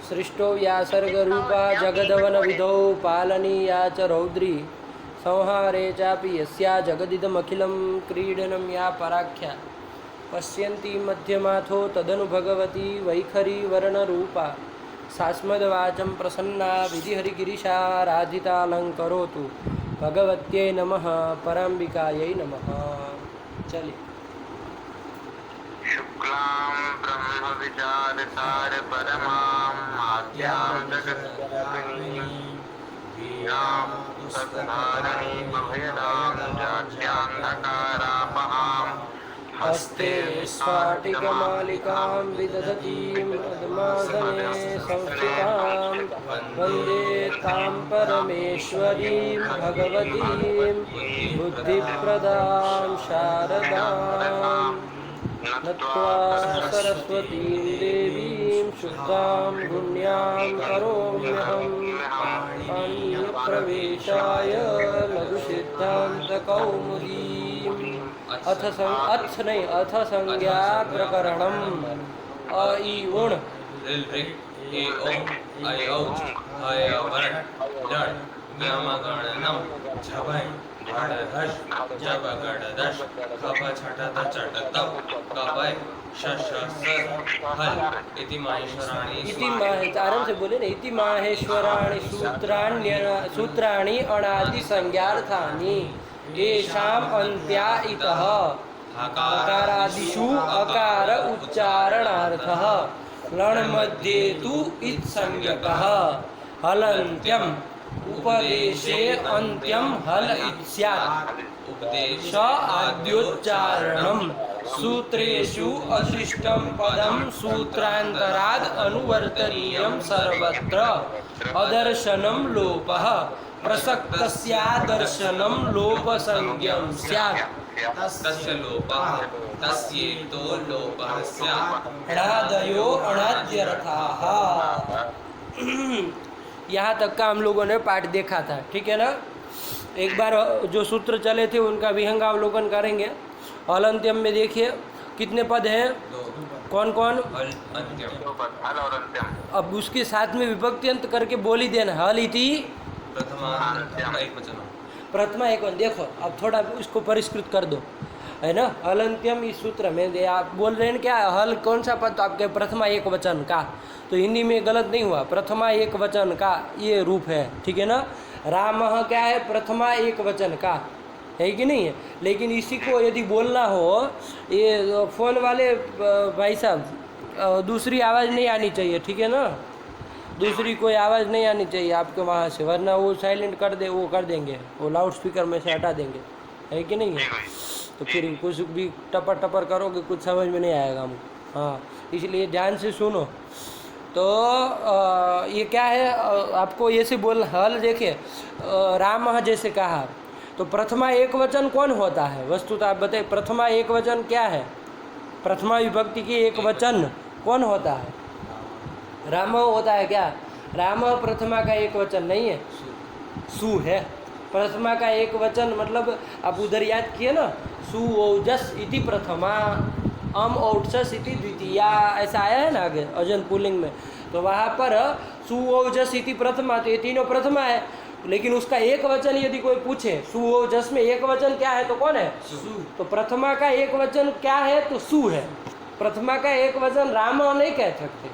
सृष्टो व्यासर्गरूपा जगदवनविधौ पालनीया च रौद्री संहारे चापि यस्या जगदिदमखिलं क्रीडनं या पराख्या पश्यन्ति मध्यमाथो तदनु भगवती वैखरी वर्णरूपा सास्मद्वाचं प्रसन्ना विधिहरिगिरिशाराधितालङ्करोतु भगवत्यै नमः पराम्बिकायै नमः। चलिए। शुक्लां ब्रह्म विचारसार परमां आद्यां जगद्जननीं वीणां सद्धारणीं अभयदां जाड्यान्धकारापहां हस्ते स्फाटिकमालिकां विदधतीं पद्मासने संस्थितां वन्दे तां परमेश्वरीं भगवतीं बुद्धिप्रदां शारदां नत्वा सरस्वतीं देवीं शुद्धां पुण्यां करोम्यहं पाणिप्रवेशाय लघुसिद्धान्तकौमुदीम् अथ संज्ञा प्रकरणम् अ इ उण आराम से बोले ना। इति माहेश्वराणि सूत्राणि अणादि संज्ञार्थानि येषाम् अन्त्या इतः अकारादिषु अकार उच्चारणार्थः लण् मध्ये तु इत्संज्ञकः हलन्त्यम् उपदेशे अन्त्यं हल इत्स्यात् स आद्योच्चारणं सूत्रेषु अशिष्टं पदं सूत्रान्तराद् अनुवर्तनीयं सर्वत्र अदर्शनं लोपः प्रसक्तस्यादर्शनं लोपसंज्ञं स्यात् तस्य लोपः तस्येतो लोपः स्यात् णादयो अणाद्यर्थाः। यहाँ तक का हम लोगों ने पाठ देखा था, ठीक है ना। एक बार जो सूत्र चले थे उनका विहंगावलोकन करेंगे। हलंत्यम में देखिए कितने पद हैं, कौन कौन। अब उसके साथ में विभक्ति अंत करके बोल ही देना। हल इति प्रथमा एक वचन। देखो अब थोड़ा इसको परिष्कृत कर दो, है ना। हलंत्यम इस सूत्र में आप बोल रहे हैं क्या, हल कौन सा पद, तो आपके प्रथमा एक वचन का, तो हिंदी में गलत नहीं हुआ, प्रथमा एक वचन का ये रूप है, ठीक है ना। रामः क्या है, प्रथमा एक वचन का है कि नहीं है। लेकिन इसी को यदि बोलना हो, ये फ़ोन वाले भाई साहब दूसरी आवाज़ नहीं आनी चाहिए, ठीक है ना। दूसरी कोई आवाज़ नहीं आनी चाहिए आपके वहाँ से, वरना वो साइलेंट कर दे, वो कर देंगे, वो लाउड स्पीकर में से हटा देंगे, है कि नहीं है। तो फिर कुछ भी टपर टपर करोगे कुछ समझ में नहीं आएगा हमको। हाँ, इसलिए ध्यान से सुनो। तो ये क्या है, आपको ये से बोल, हल देखिए राम जैसे कहा, तो प्रथमा एक वचन कौन होता है, वस्तुतः आप बताइए। प्रथमा एक वचन क्या है, प्रथमा विभक्ति की एक वचन कौन होता है, राम होता है क्या। राम प्रथमा का एक वचन नहीं है, सु है। प्रथमा का एक वचन मतलब आप उधर याद किए ना, सुओजस इति प्रथमा औक्षस इति द्वितीया, ऐसा आया है ना आगे अजन पुल्लिंग में। तो वहाँ पर सुओजस इति प्रथमा, तो ये तीनों प्रथमा है। लेकिन उसका एक वचन यदि कोई पूछे, सुओजस में एक वचन क्या है, तो कौन है, सु। तो प्रथमा का एक वचन क्या है, तो सु है। प्रथमा का एक वचन राम नहीं कह सकते।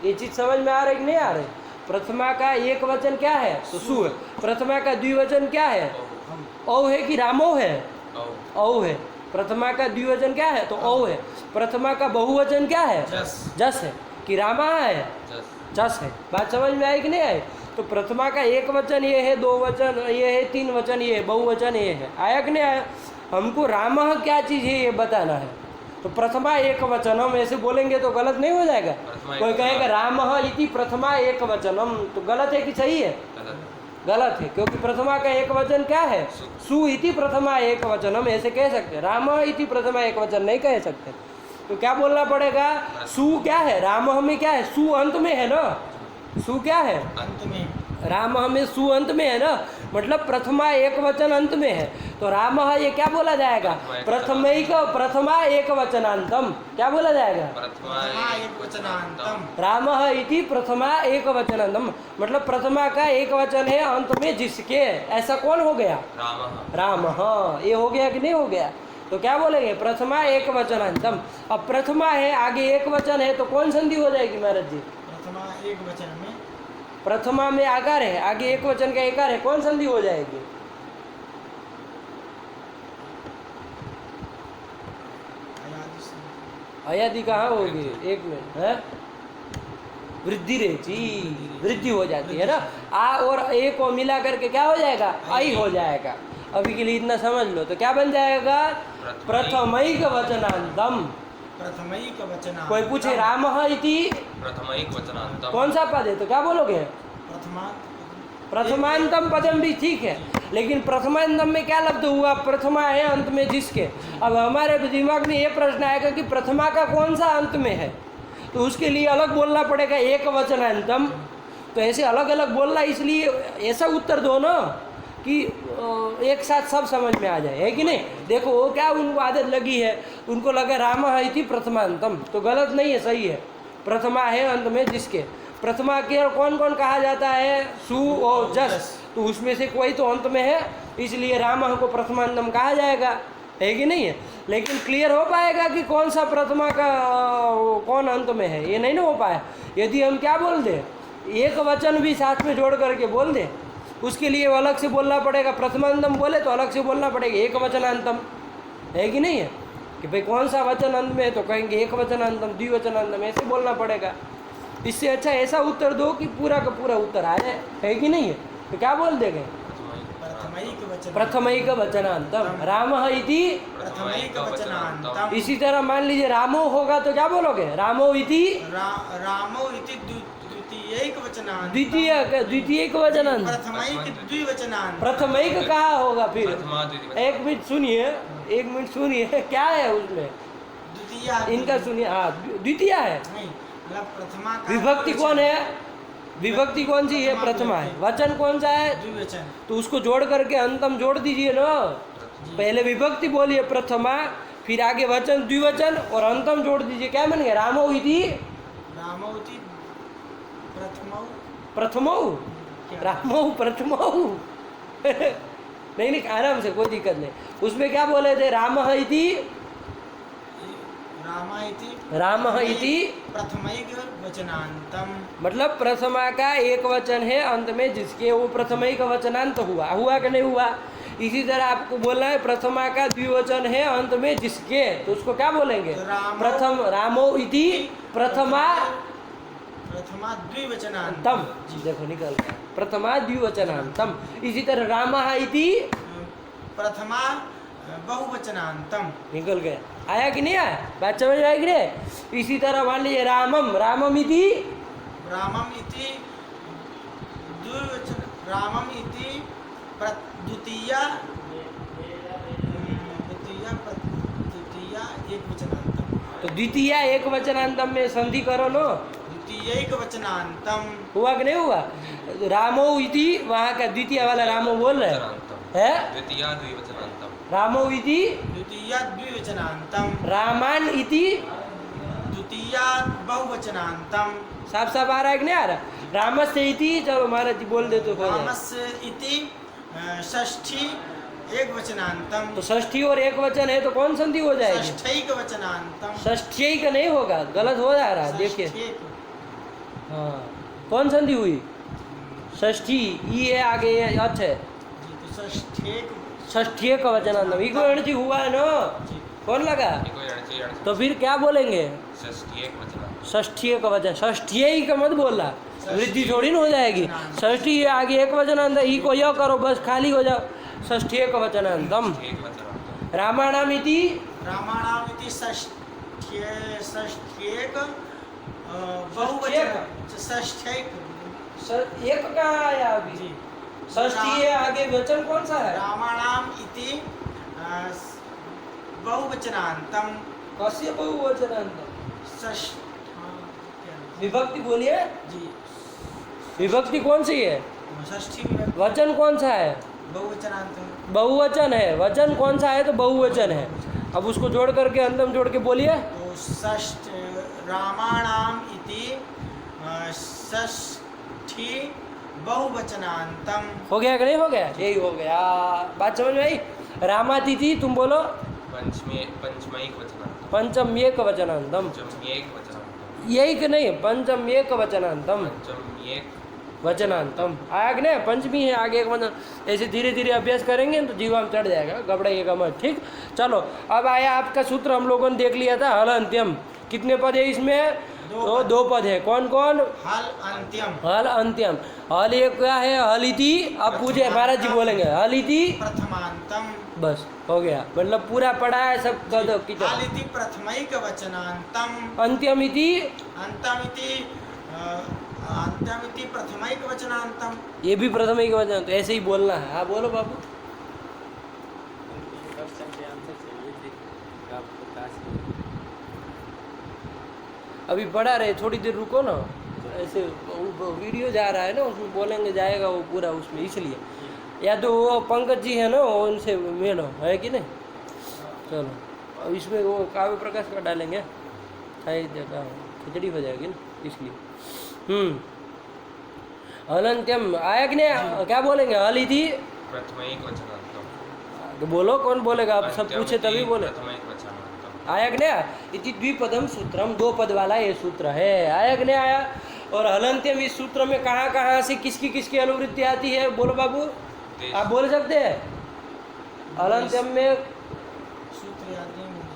ये चीज़ समझ में आ रही कि नहीं आ रही। प्रथमा का एक वचन क्या है, तो सु है। प्रथमा का द्विवचन क्या है, औ है कि रामो है, औ है। प्रथमा का द्विवचन क्या है, तो औ है। प्रथमा का बहुवचन क्या है, जस है कि रामा है, जस है। बात समझ में आई कि नहीं आई। तो प्रथमा का एक वचन ये है, दो वचन ये है, तीन वचन ये है, बहुवचन ये है। आया कि नहीं आया। हमको रामः क्या चीज़ है ये बताना है। तो प्रथमा एक वचनम ऐसे बोलेंगे तो गलत नहीं हो जाएगा। कोई कहेगा रामः इति प्रथमा एक वचनम, तो गलत है कि सही है, गलत है। क्योंकि प्रथमा का एक वचन क्या है, सु इति प्रथमा एक वचनम ऐसे कह सकते हैं। राम इति प्रथमा एक वचन नहीं कह सकते। तो क्या बोलना पड़ेगा, सु क्या है, राम में क्या है, सु अंत में है ना। सु क्या है, अंत में। राम में सु अंत में है ना। मतलब प्रथमा एक वचन अंत में है, तो रामः ये क्या बोला जाएगा? प्रथमा एक वचनांतम। क्या बोला जाएगा? प्रथमा एक वचनांतम। रामः इति प्रथमा एक वचनांतम, मतलब प्रथमा का एक वचन है अंत में जिसके, ऐसा कौन हो गया? रामः। रामः। ये हो गया कि नहीं हो गया? तो क्या बोलेंगे? प्रथमा एक वचनांतम। अब प्रथमा है, आगे एक वचन है, तो कौन संधि हो जाएगी महाराज जी? प्रथमा एक वचन में प्रथमा में आकार है, आगे एक वचन का एकार है, कौन संधि हो जाएगी? अयादि से अयादि कहाँ होगी? एक मिनट है, वृद्धि रेची, वृद्धि हो जाती है ना। आ और ए को मिला करके क्या हो जाएगा? आई हो जाएगा। अभी के लिए इतना समझ लो, तो क्या बन जाएगा? प्रथमैक वचनांतम। प्रथमैक वचनांतम। कोई पूछे रामः इति प्रथमैक वचनांतम। कौन सा पद है, तो क्या बोलोगे? प्रथमा प्रथमांतम पदम भी ठीक है, लेकिन प्रथमांतम में क्या लब्ध हुआ? प्रथमा है अंत में जिसके। अब हमारे दिमाग में ये प्रश्न आएगा कि प्रथमा का कौन सा अंत में है, तो उसके लिए अलग बोलना पड़ेगा एक वचनांतम। तो ऐसे अलग अलग बोलना, इसलिए ऐसा उत्तर दो ना कि एक साथ सब समझ में आ जाए, है कि नहीं? देखो वो क्या उनको आदत लगी है, उनको लगा रामः इति प्रथमांतम, तो गलत नहीं है, सही है। प्रथमा है अंत में जिसके। प्रथमा के कौन कौन कहा जाता है? सु और जस, तो उसमें से कोई तो अंत में है, इसलिए रामः को प्रथमांतम कहा जाएगा, है कि नहीं है? लेकिन क्लियर हो पाएगा कि कौन सा प्रथमा का कौन अंत में है, ये नहीं ना हो पाया। यदि हम क्या बोल दें, एक वचन भी साथ में जोड़ करके बोल दें, उसके लिए अलग से बोलना पड़ेगा। प्रथमांतम बोले तो अलग से बोलना पड़ेगा एक वचनांतम, है कि नहीं है? कि भाई कौन सा वचन अंत में है, तो कहेंगे एक वचनांतम, द्विवचनांतम, ऐसे बोलना पड़ेगा। इससे अच्छा ऐसा उत्तर दो कि पूरा का पूरा उत्तर आ जाए, है कि नहीं है? तो क्या बोल देंगे? प्रथमैक वचन प्रथमैक वचनांतम रामः इति। प्रथमैक वचनांतम। इसी तरह मान लीजिए रामो होगा तो क्या बोलोगे? रामो इति रामो इति द्वितीयैक वचनांतम। द्वितीयक वचनांत। प्रथमैक द्विवचनांतम। प्रथमैक कहाँ होगा फिर? प्रथमा द्वितीय। एक मिनट सुनिए, एक मिनट सुनिए, क्या है उसमें? द्वितीया इनका सुनिए। हाँ, द्वितीय है। नहीं, मतलब प्रथमा का विभक्ति कौन है? विभक्ति कौन सी है? प्रथमा है। वचन कौन सा है? द्विवचन। तो उसको जोड़ करके अंतम जोड़ दीजिए ना। पहले विभक्ति बोलिए प्रथमा, फिर आगे वचन द्विवचन और अंतम जोड़ दीजिए, क्या बन गया? रामो इति रामो इति प्रथमौ। प्रथमौ। रामो प्रथमौ। नहीं नहीं, आराम से, कोई दिक्कत नहीं। उसमें क्या बोले थे? रामः इति रामः इति प्रथमैक वचनांतम। मतलब प्रथमा का एक वचन है अंत में जिसके, वो प्रथमैक वचनांत हुआ। हुआ कि नहीं हुआ? इसी तरह आपको बोलना है प्रथमा का द्विवचन है अंत में जिसके, तो उसको क्या बोलेंगे? प्रथम रामो इति प्रथमा प्रथमा द्विवचनांतम। तम। देखो निकल गया, प्रथमा द्विवचनांतम। इसी तरह रामः इति प्रथमा बहुवचनांतम। निकल गया। आया कि नहीं आया? बात समझ में आई कि नहीं? इसी तरह मान लीजिए रामम, रामम इति रामम इति द्विवचन। रामम इति द्वितीया एक वचनांतम। तो द्वितीय एक वचनांतम में संधि करो नो। द्वितीयैक वचनांतम। हुआ कि नहीं हुआ? रामो इति, वहाँ का द्वितीय वाला रामो बोल रहे है। द्वितीया द्विवचनांतम। रामो इति द्वितीया द्विवचनांतम। रामान इति द्वितीया बहुवचनांतम। साफ साफ आ रहा है कि नहीं आ रहा? रामस्य इति, चलो महाराज जी बोल दे तो हो जाए। रामस्य इति षष्ठी एक वचनांतम। तो षष्ठी और एक वचन है तो कौन संधि हो जाएगी? षष्ठैक वचनांतम। षष्ठी का नहीं होगा, गलत हो जा रहा है, देखिए। षष्ठैक। हाँ, कौन संधि हुई? षष्ठी, ई है आगे ये अच है। जी, तो षष्ठैक। षष्ठी का वचनांतम इको एणची हुआ है ना? कौन लगा? तो फिर क्या बोलेंगे? षष्ठी एक वचनांतम। षष्ठी का वचन, षष्ठी का मत बोलना, वृद्धि थोड़ी ना हो जाएगी। षष्ठी आगे एक वचनांत, ई को यह करो बस, खाली हो जाओ। षष्ठी का वचनांतम। एक वचनांतम। रामाणाम इति रामाणाम इति षष्ठ्यैक बहुवचन। षष्ठैक। एक कहाँ आया अभी? जी। षष्ठी है, आगे वचन कौन सा है? रामाणाम इति बहुवचनांतम। कस्य बहुवचनांतम? षष्ठ। विभक्ति बोलिए। जी। विभक्ति कौन सी है? षष्ठी विभक्ति वचन कौन सा है? बहुवचनांतम। बहुवचन है। वचन कौन सा है? तो बहुवचन है। अब उसको जोड़ करके अंतम जोड़ के बोलिए। तो षष्ठ रामाणाम इति षष्ठी बहुवचनांतम। हो गया कि नहीं हो गया? यही हो गया। बात समझ में आई? रामातिथि तुम बोलो। पंचमैक वचनांतम। पंचम्येक वचनांतम। पंचम्येक वचनांतम। यही कि नहीं? पंचम्येक वचनांतम। पंचम्येक वचनांतम आया कि नहीं? पंचमी है आगे एक वचन। ऐसे धीरे धीरे अभ्यास करेंगे तो जीवा में चढ़ जाएगा, घबराइएगा मत। ठीक, चलो अब आया आपका सूत्र। हम लोगों ने देख लिया था हल अंत्यम। कितने पद है इसमें? तो दो पद है। कौन कौन? हल अंत्यम। हल अंत्यम। हल एक क्या है? हलिति। अब पूछे महाराज जी बोलेंगे हलिति प्रथमांतम। बस हो गया। मतलब पूरा पढ़ा है सब पद की तरह। हलिति प्रथमैक वचनांतम। अंत्यमिति अंत्यमिति प्रथमैक वचनांतम। ये भी प्रथम एक वचन। तो ऐसे ही बोलना है। हाँ बोलो बाबू। अभी पढ़ा रहे, थोड़ी देर रुको ना। ऐसे वीडियो जा रहा है ना, उसमें बोलेंगे जाएगा वो पूरा उसमें, इसलिए। या तो वो पंकज जी है ना, उनसे मिलो, है कि नहीं? चलो अब इसमें वो काव्य प्रकाश का डालेंगे, खिचड़ी हो जाएगी ना, इसलिए। अनंत्यम आया कि नहीं? क्या बोलेंगे? हलिति प्रथमैक वचनांतम। तो बोलो, कौन बोलेगा? आप सब पूछे तभी बोले। प्रथमैक वचनांतम। आया कि नहीं? इति द्विपदम सूत्रम, दो पद वाला ये सूत्र है। आया कि नहीं आया? और हलंत्यम इस सूत्र में कहाँ से किसकी किसकी अनुवृत्ति आती है? बोलो बाबू, आप बोल सकते हैं? हलंत्यम में सूत्र याद नहीं मुझे।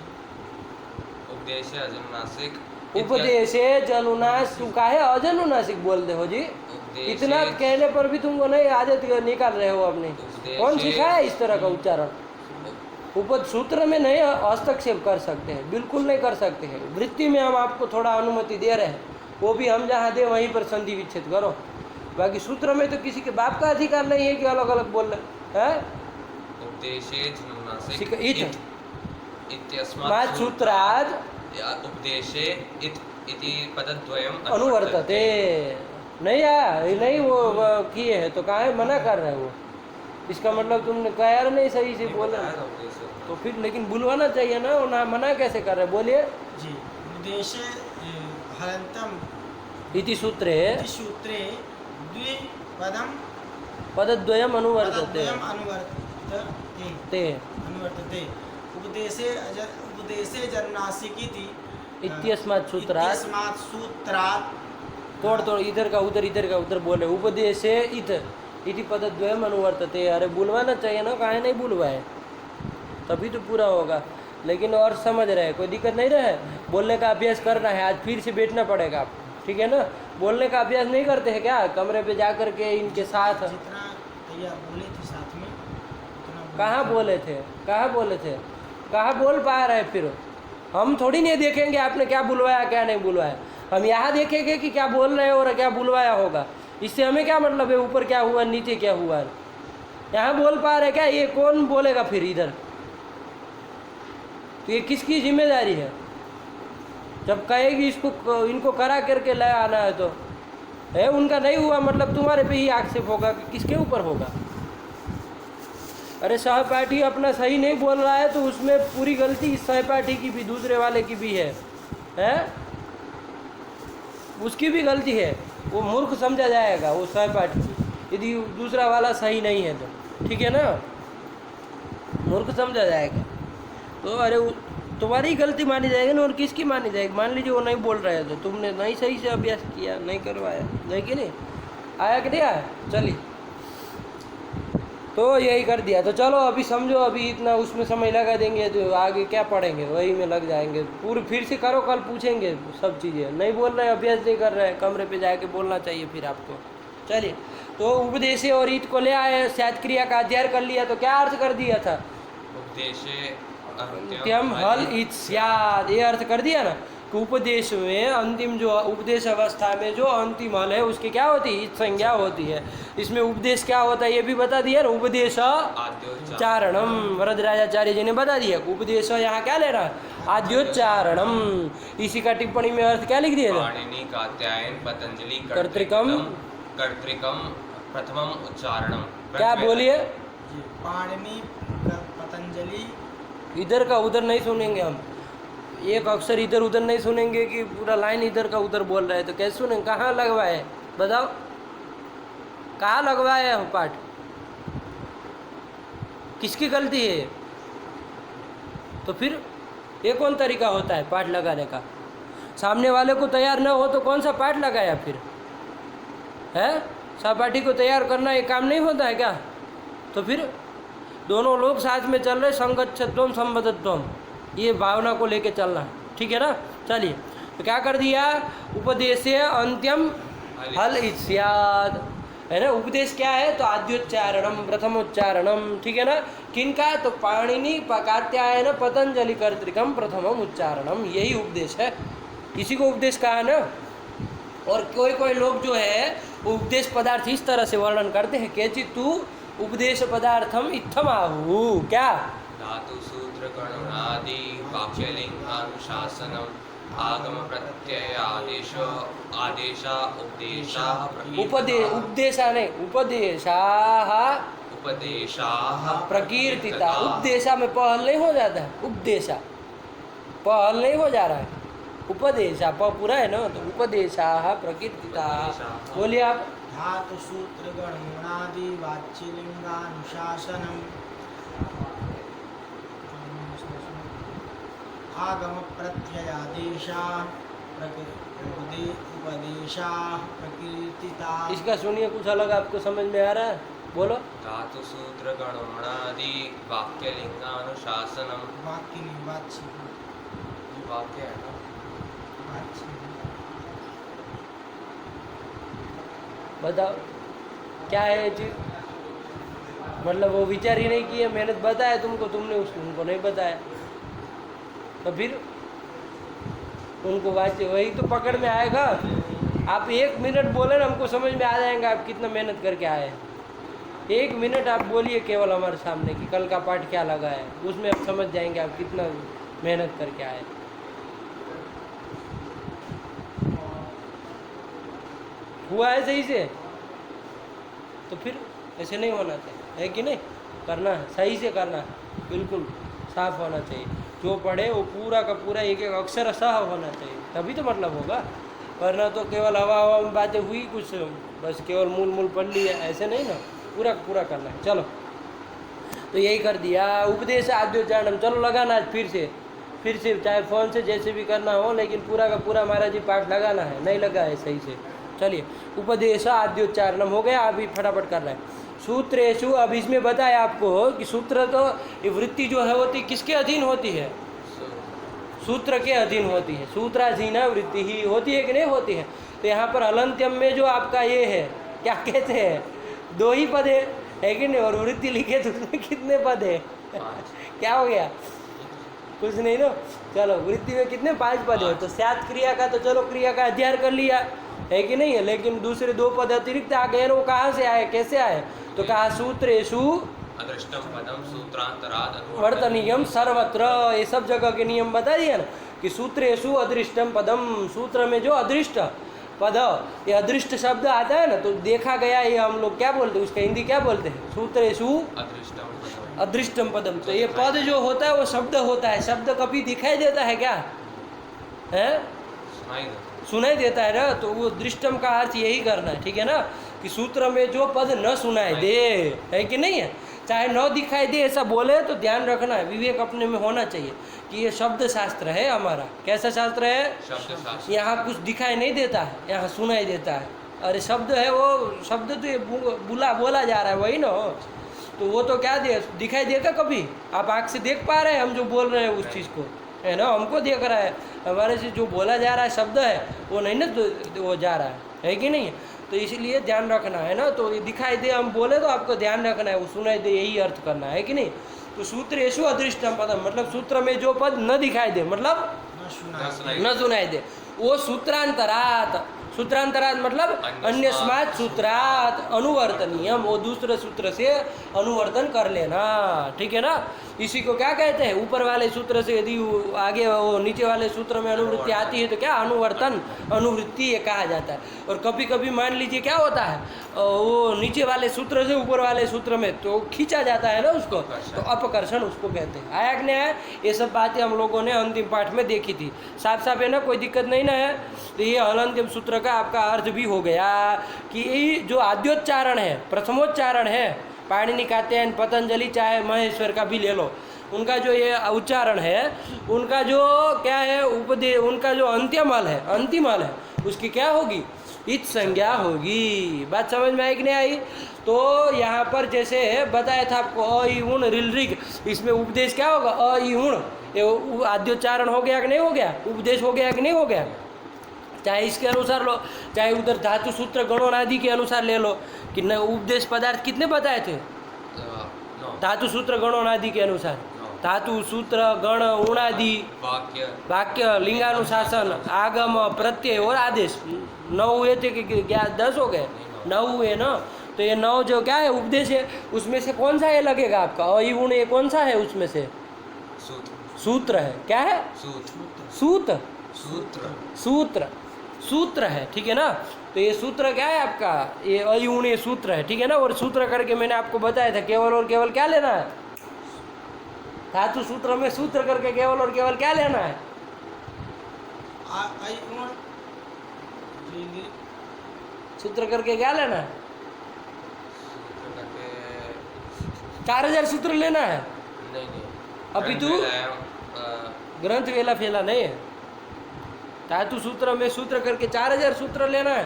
उपदेशे अजनुनासिक। उपदेशे जनुनास का है, अजनुनासिक बोलते हो जी। इतना कहने पर भी तुमको नहीं आदत निकाल रहे हो अपनी। कौन सिखाया इस तरह का उच्चारण? उपद सूत्र में नहीं हस्तक्षेप कर सकते हैं, बिल्कुल नहीं कर सकते हैं। वृत्ति में हम आपको थोड़ा अनुमति दे रहे हैं, वो भी हम जहाँ दे वहीं पर संधि विच्छेद करो। बाकी सूत्र में तो किसी के बाप का अधिकार नहीं है कि अलग अलग बोल रहे हैं। उपदेशे जनुनासिक इत इत्यस्मात् सूत्राद उपदेशे इति पदद्वयम् अनुवर्तते। नहीं आया, नहीं वो किए हैं तो कहाँ है? मना कर रहे हैं वो। इसका मतलब तुमने कहा नहीं सही से बोला तो फिर, लेकिन बुलवाना चाहिए ना, वो ना मना कैसे कर रहे? बोलिए जी। उपदेशे हलंतम इति सूत्रे सूत्रे द्विपदम पदद्वयम अनुवर्तते अनुवर्तते। उपदेशे जनुनासिकीति इत्यस्मात् सूत्रात्। सूत्रात्। तोड़ इधर का उधर बोले। उपदेशे इति पदद्वयम अनुवर्तते। अरे बुलवाना चाहिए ना, काहे नहीं बुलवाए? तभी तो पूरा होगा। लेकिन और समझ रहे, कोई दिक्कत नहीं रहे। बोलने का अभ्यास करना है, आज फिर से बैठना पड़ेगा आपको, ठीक है ना? बोलने का अभ्यास नहीं करते हैं क्या? कमरे पे जा कर के इनके साथ जितना भैया बोले थे साथ में उतना कहाँ बोले थे? कहाँ बोल पा रहे? फिर हम थोड़ी नहीं देखेंगे आपने क्या बुलवाया क्या नहीं बुलवाया। हम यहाँ देखेंगे कि क्या बोल रहे हो और क्या बुलवाया होगा। इससे हमें क्या मतलब है ऊपर क्या हुआ नीचे क्या हुआ? यहाँ बोल पा रहे क्या? ये कौन बोलेगा फिर इधर? तो ये किसकी जिम्मेदारी है? जब कहेगी इसको इनको करा करके ले आना है तो है, उनका नहीं हुआ मतलब तुम्हारे पे ही आक्षेप होगा कि किसके ऊपर होगा? अरे सहपाठी अपना सही नहीं बोल रहा है तो उसमें पूरी गलती इस सहपाठी की भी, दूसरे वाले की भी है? उसकी भी गलती है। वो मूर्ख समझा जाएगा वो सहपाठी, यदि दूसरा वाला सही नहीं है तो, ठीक है ना? मूर्ख समझा जाएगा। तो अरे तुम्हारी गलती मानी जाएगी ना, और किसकी मानी जाएगी? मान लीजिए वो नहीं बोल रहे हैं तो तुमने नहीं सही से अभ्यास किया, नहीं करवाया, नहीं कि नहीं? आया कि नहीं आया? चलिए, तो यही कर दिया। तो चलो अभी समझो, अभी इतना उसमें समय लगा देंगे तो आगे क्या पढ़ेंगे? वही में लग जाएंगे। पूरी फिर से करो, कल पूछेंगे सब चीज़ें। नहीं बोल रहे, अभ्यास नहीं कर रहे, कमरे पे जाके बोलना चाहिए फिर आपको। चलिए, तो उपदेशे और ईट को ले आए, सात क्रिया का अध्ययन कर लिया, तो क्या अर्थ कर दिया था? उपदेशे अंत्यम हल इत स्याद, ये अर्थ कर दिया ना कि उपदेश में अंतिम जो उपदेश अवस्था में जो अंतिम हल है उसकी क्या होती है? इत संज्ञा होती है। इसमें उपदेश क्या होता है ये भी बता दिया ना, उपदेश चारणम। वरदराजाचार्य जी ने बता दिया उपदेश यहाँ क्या ले रहा है? आद्योच्चारणम। इसी का टिप्पणी में अर्थ क्या लिख दिया था? पाणिनि कात्यायन पतंजलि कर्तृकम प्रथमम उच्चारणम। क्या बोलिए? जी, पाणिनि पतंजलि। इधर का उधर नहीं सुनेंगे हम, एक अक्षर इधर उधर नहीं सुनेंगे कि पूरा लाइन इधर का उधर बोल रहा है, तो कैसे सुनेंगे? कहाँ लगवाए बताओ, कहाँ लगवाए हम पाठ? किसकी गलती है? तो फिर ये कौन तरीका होता है पाठ लगाने का? सामने वाले को तैयार न हो तो कौन सा पाठ लगाया फिर? है सहपाठी को तैयार करना ये काम नहीं होता है क्या? तो फिर दोनों लोग साथ में चल रहे, संगच्छत्वम संबद्धत्वम, ये भावना को लेके चलना, ठीक है ना? चलिए, तो क्या कर दिया? उपदेशे अंत्यम हल इत्स्यात्, है ना? उपदेश क्या है? तो आद्योच्चारणम, प्रथमोच्चारणम, ठीक है ना? किनका? तो पाणिनि कात्यायन पतंजलि कर्तृकम प्रथमम उच्चारणम, यही उपदेश है, इसी को उपदेश कहा ना। और कोई कोई लोग जो है उपदेश पदार्थ इस तरह से वर्णन करते हैं, केचित् तु उपदेश पदार्थम इत्थम आहु, क्या? धातु सूत्र गणनादि वाक्यलिंगानुशासनम आगम प्रत्यय आदेशो आदेशा उपदेशा उपदेशा नहीं, उपदेशाः उपदेशाः प्रकीर्तिता। उपदेशा में पहल नहीं हो जाता है, उपदेशा पहल नहीं हो जा रहा है, उपदेशा प पूरा है ना, तो उपदेशाः प्रकीर्तिता। बोलिए आप। धातु सूत्र गणनादि वाच्यलिंगानुशासनम आगम प्रत्ययादेशा उपदेशा प्रकीर्तिता। इसका सुनिए, कुछ अलग आपको समझ में आ रहा है? बोलो। धातु सूत्र गणनादि वाक्यलिंगानुशासनम। वाक्य नहीं, वाच्य। ये वाक्य है ना? वाच्य। बताओ क्या है ये चीज? मतलब वो विचार ही नहीं किया, मेहनत बताया तुमको, तुमने उसको उनको नहीं बताया, तो फिर उनको वाच्य वही तो पकड़ में आएगा। आप 1 मिनट बोले ना, हमको समझ में आ जाएगा आप कितना मेहनत करके आए। 1 मिनट आप बोलिए केवल हमारे सामने कि कल का पाठ क्या लगा है, उसमें आप समझ जाएंगे आप कितना मेहनत करके आए। हुआ है सही से? तो फिर ऐसे नहीं होना चाहिए, है कि नहीं? करना है, सही से करना है, बिल्कुल साफ होना चाहिए। जो पढ़े वो पूरा का पूरा एक एक अक्षर साफ होना चाहिए, तभी तो मतलब होगा। वरना तो केवल हवा हवा में बातें हुई, कुछ बस केवल मूल मूल पढ़ लिया, ऐसे नहीं ना, पूरा पूरा करना है। चलो, तो यही कर दिया। उपदेश आद्योच्चारणम, चलो लगाना आज फिर से चाहे फ़ोन से जैसे भी करना हो, लेकिन पूरा का पूरा महाराज जी पाठ लगाना है, नहीं लगा है सही से। चलिए, उपदेश आद्योच्चारणम हो गया, अभी फटाफट कर रहे हैं। सूत्रेषु, अब इसमें बताया आपको कि सूत्र तो ये वृत्ति जो है होती किसके अधीन होती है? सूत्र के अधीन होती है, सूत्राधीना वृत्ति ही होती है कि नहीं होती है? तो यहाँ पर अलंत्यम में जो आपका ये है, क्या कहते हैं, 2 ही पद है कि नहीं? और वृत्ति लिखे तो उसमें कितने पद है? क्या हो गया? कुछ नहीं ना। चलो, वृत्ति में कितने? 5 पद है। तो स्यात् क्रिया का तो चलो क्रिया का अध्ययन कर लिया, है कि नहीं है? लेकिन दूसरे 2 पद अतिरिक्त आ गए, वो कहाँ से आए, कैसे आए? तो कहा सूत्रेषु अदृष्टम पदम सूत्रांतराद वर्तनीयम सर्वत्र, ये सब जगह के नियम बता दिया ना कि सूत्रेषु अदृष्टम पदम, सूत्र में जो अदृष्ट पद, ये अदृष्ट शब्द आता है ना, तो देखा गया, ये हम लोग क्या बोलते हैं, उसका हिंदी क्या बोलते हैं? सूत्रेषु अदृष्टम पदम। तो ये पद जो होता है वो शब्द होता है, शब्द कभी दिखाई देता है क्या? है, सुनाई देता है ना, तो वो दृष्टम का अर्थ यही करना है, ठीक है ना? कि सूत्र में जो पद न सुनाई दे, है कि नहीं है? चाहे न दिखाई दे ऐसा बोले तो ध्यान रखना है, विवेक अपने में होना चाहिए कि ये शब्द शास्त्र है हमारा। कैसा शास्त्र है? शब्द शास्त्र। यहाँ कुछ दिखाई नहीं देता है, यहाँ सुनाई देता है। अरे शब्द है, वो शब्द तो ये बोला जा रहा है, वही ना। तो वो तो क्या दिखाई देगा कभी? आप आँख से देख पा रहे हैं हम जो बोल रहे हैं उस चीज़ को, है ना? हमको देख रहा है, हमारे से जो बोला जा रहा है शब्द है वो नहीं ना, तो वो जा रहा है कि नहीं? तो इसलिए ध्यान रखना है ना। तो ये दिखाई दे हम बोले तो आपको ध्यान रखना है, वो सुनाई दे, यही अर्थ करना है कि नहीं? तो सूत्रेषु अदृष्टम पदम, मतलब सूत्र में जो पद न दिखाई दे, मतलब न सुनाई दे, वो सूत्रांतरात। सूत्रांतरात मतलब अन्यस्मात् सूत्रात अनुवर्तनीयम, वो दूसरे सूत्र से अनुवर्तन कर लेना, ठीक है ना? इसी को क्या कहते हैं, ऊपर वाले सूत्र से यदि आगे वो नीचे वाले सूत्र में अनुवृत्ति आती है तो क्या अनुवर्तन अनुवृत्ति ये कहा जाता है। और कभी कभी मान लीजिए क्या होता है, वो नीचे वाले सूत्र से ऊपर वाले सूत्र में तो खींचा जाता है ना उसको, तो अपकर्षण उसको कहते हैं। आया कि नहीं आया? ये सब बातें हम लोगों ने अंतिम पाठ में देखी थी। साफ साफ है ना, कोई दिक्कत नहीं ना है। तो ये हलंत्यम सूत्र का आपका अर्थ भी हो गया कि ये जो आद्योच्चारण है, प्रथमोच्चारण है, पाणिनि कात्यायन पतंजलि चाहे महेश्वर का भी ले लो, उनका जो ये उच्चारण है, उनका जो क्या है उपदेश, उनका जो अंतिम हल है, अंतिम हल है, उसकी क्या होगी, इत संज्ञा होगी। बात समझ में आई कि नहीं आई? तो यहाँ पर जैसे बताया था आपको अ इ उण रिल ऋग, इसमें उपदेश क्या होगा, अ इ उण, ये आद्योच्चारण हो गया कि नहीं हो गया, उपदेश हो गया कि नहीं हो गया। चाहे इसके अनुसार लो, चाहे उधर धातु सूत्र गणोनादि के अनुसार ले लो कि न उपदेश पदार्थ कितने बताए थे, धातु सूत्र गणोनादि के अनुसार, धातु सूत्र गण उणादि वाक्य वाक्य लिंगानुशासन आगम प्रत्यय और आदेश 9 हुए थे कि 10 हो गए, 9 हुए ना। तो ये 9 जो क्या है उपदेश है, उसमें से कौन सा ये लगेगा आपका अ इ उण, ये कौन सा है उसमें से, सूत्र सूत्र है, क्या है, सूत्र सूत्र सूत्र सूत्र है, ठीक है ना। तो ये सूत्र क्या है आपका, ये अ इ उण ये सूत्र है, ठीक है ना। और सूत्र करके मैंने आपको बताया था केवल और केवल क्या लेना है, धातु सूत्र में सूत्र करके केवल और केवल क्या लेना है, आई उण रिल सूत्र करके क्या लेना है, सूत्र करके 4000 सूत्र लेना है। नहीं अपितु ग्रंथ ग्रंथ वेला फेला नहीं है, धातु सूत्र में सूत्र करके 4000 सूत्र लेना है।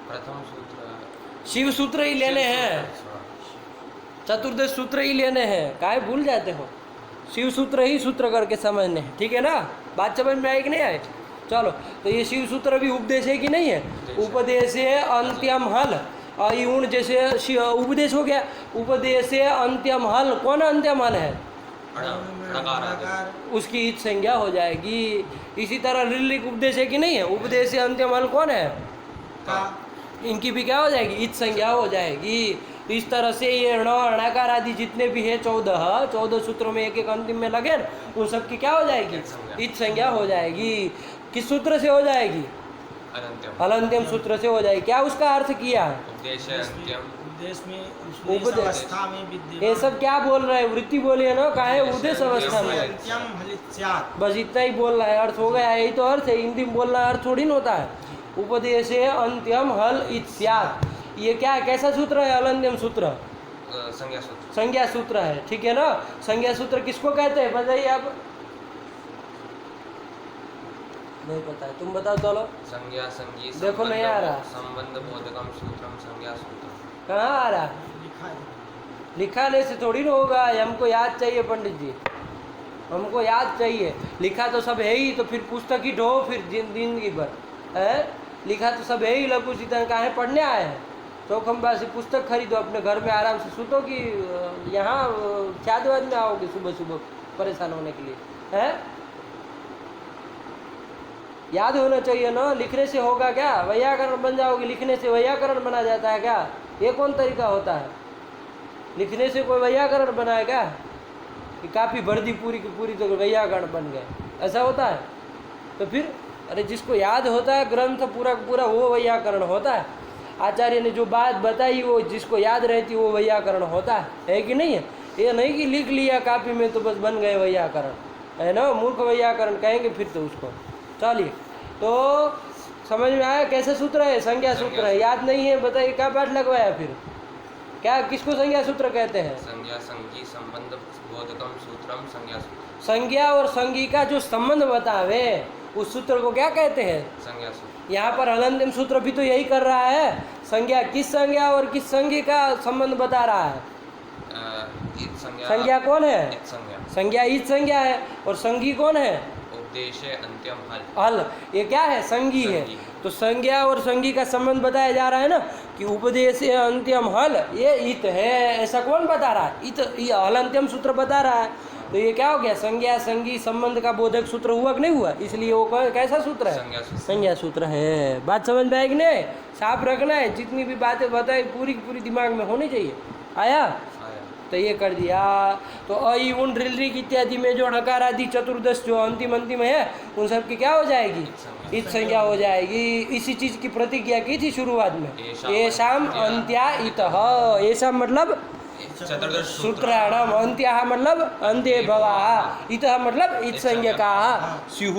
प्रथम सूत्र शिव सूत्र ही लेने हैं, चतुर्दश सूत्र ही लेने हैं, काहे भूल जाते हो, शिव सूत्र ही सूत्र करके समझने हैं, ठीक है ना। बात समझ में आई कि नहीं आई? चलो, तो ये शिव सूत्र भी उपदेश है कि नहीं है, उपदेश है अंत्यम हल, अ इ उण जैसे उपदेश हो गया, उपदेश है अंत्यम हल, कौन अंत्यम हल है, णकार उसकी इत संज्ञा हो जाएगी। इसी तरह ऋलिक उपदेश है कि नहीं है, उपदेश से अंत्यम हल कौन है, का इनकी भी क्या हो जाएगी, इत संज्ञा हो जाएगी। तो इस तरह से ये ण णकार आदि जितने भी है 14 सूत्रों में एक एक अंतिम में लगे न, उन सब की क्या हो जाएगी, इत संज्ञा हो जाएगी। किस सूत्र से हो जाएगी, अनंत्यम हलंत्यम सूत्र से हो जाएगी। क्या उसका अर्थ किया है, उपदेश है अंत्यम उपदेश में उपदेश। उपदेश अवस्था में ये विद्यमान सब क्या बोल रहे हैं, वृत्ति बोली है ना, कहा है उद्देश्य अवस्था में, अंत्यम हलित स्यात्। बस इतना ही बोलना है, अर्थ हो गया, यही तो अर्थ है। हिंदी में बोलना अर्थ थोड़ी ना होता है। उपदेश अंत्यम हल इत्यात्, ये क्या है, कैसा सूत्र है, हलंत्यम सूत्र, संज्ञा सूत्र संज्ञा सूत्र है, ठीक है ना। संज्ञा सूत्र किसको कहते हैं बताइए आप, नहीं पता है, तुम बताओ चलो। संज्ञा संज्ञी देखो नहीं आ रहा, संबंध बोधकम सूत्रम संज्ञा सूत्र लिखा कहाँ आ रहा, है लिखाने से थोड़ी ना होगा, हमको याद चाहिए पंडित जी, हमको याद चाहिए। लिखा तो सब है ही, तो फिर पुस्तक ही ढो फिर जिंदगी भर है, लिखा तो सब है ही, लघु सीता कहाँ पढ़ने आए हैं, चौखम्बा से पुस्तक खरीदो, अपने घर में आराम से सुतो कि यहाँ शादवाद में आओगे सुबह सुबह परेशान होने के लिए, है याद होना चाहिए ना। लिखने से होगा क्या, वैयाकरण बन जाओगे, लिखने से वैयाकरण बना जाता है क्या, ये कौन तरीका होता है, लिखने से कोई वैयाकरण बनाएगा कि काफ़ी भर दी पूरी की पूरी तो वैयाकरण बन गए, ऐसा होता है। तो फिर अरे जिसको याद होता है ग्रंथ पूरा पूरा वो वैयाकरण होता है। आचार्य ने जो बात बताई वो जिसको याद रहती वो वैयाकरण होता है कि नहीं है। ये नहीं कि लिख लिया कापी में तो बस बन गए वैयाकरण, है ना, मूर्ख वैयाकरण कहेंगे फिर तो उसको। चलिए, तो समझ में आया कैसे सूत्र है, संज्ञा सूत्र है, याद नहीं है बताइए क्या पाठ लगवाया फिर, क्या किसको संज्ञा सूत्र कहते हैं, संज्ञा संज्ञी संबंध बोधकम सूत्रम संज्ञा सूत्र संज्ञा और संज्ञी का जो संबंध बतावे उस सूत्र को क्या कहते हैं, संज्ञा सूत्र। यहाँ पर हलंत्यम सूत्र भी तो यही कर रहा है, संज्ञा किस संज्ञा और किस संज्ञा का संबंध बता रहा है। इत संज्ञा संज्ञा कौन है, इत संज्ञा संज्ञा इत संज्ञा है, और संज्ञी कौन है, उपदेश अंत्यम हल हल, ये क्या है, संज्ञी है। संज्ञी। तो संज्ञा और संज्ञी का संबंध बताया जा रहा है ना कि उपदेश अंत्यम हल ये इत है, ऐसा कौन बता रहा है, इत, ये हलंत्यम सूत्र बता रहा है। तो ये क्या हो गया, संज्ञा संज्ञी संबंध का बोधक सूत्र हुआ कि नहीं हुआ, इसलिए वो कैसा सूत्र है, संज्ञा सूत्र। संज्ञा सूत्र है। बात समझ में आएगी नहीं, साफ रखना है, जितनी भी बातें बताई पूरी की पूरी दिमाग में होनी चाहिए। आया, आया तो ये कर दिया। तो अई उन ऋल ऋग इत्यादि में जो णकार आदि चतुर्दश जो अंतिम अंतिम है उन सब की क्या हो जाएगी? इत संज्ञा हो जाएगी। इसी चीज की प्रतिज्ञा की थी शुरुआत में, येषाम अंत्या इतः। येषाम मतलब चतुर्दश सूत्राणाम, अंत्या मतलब अंत्ये भवाः, इतः मतलब इत संज्ञकाः स्युः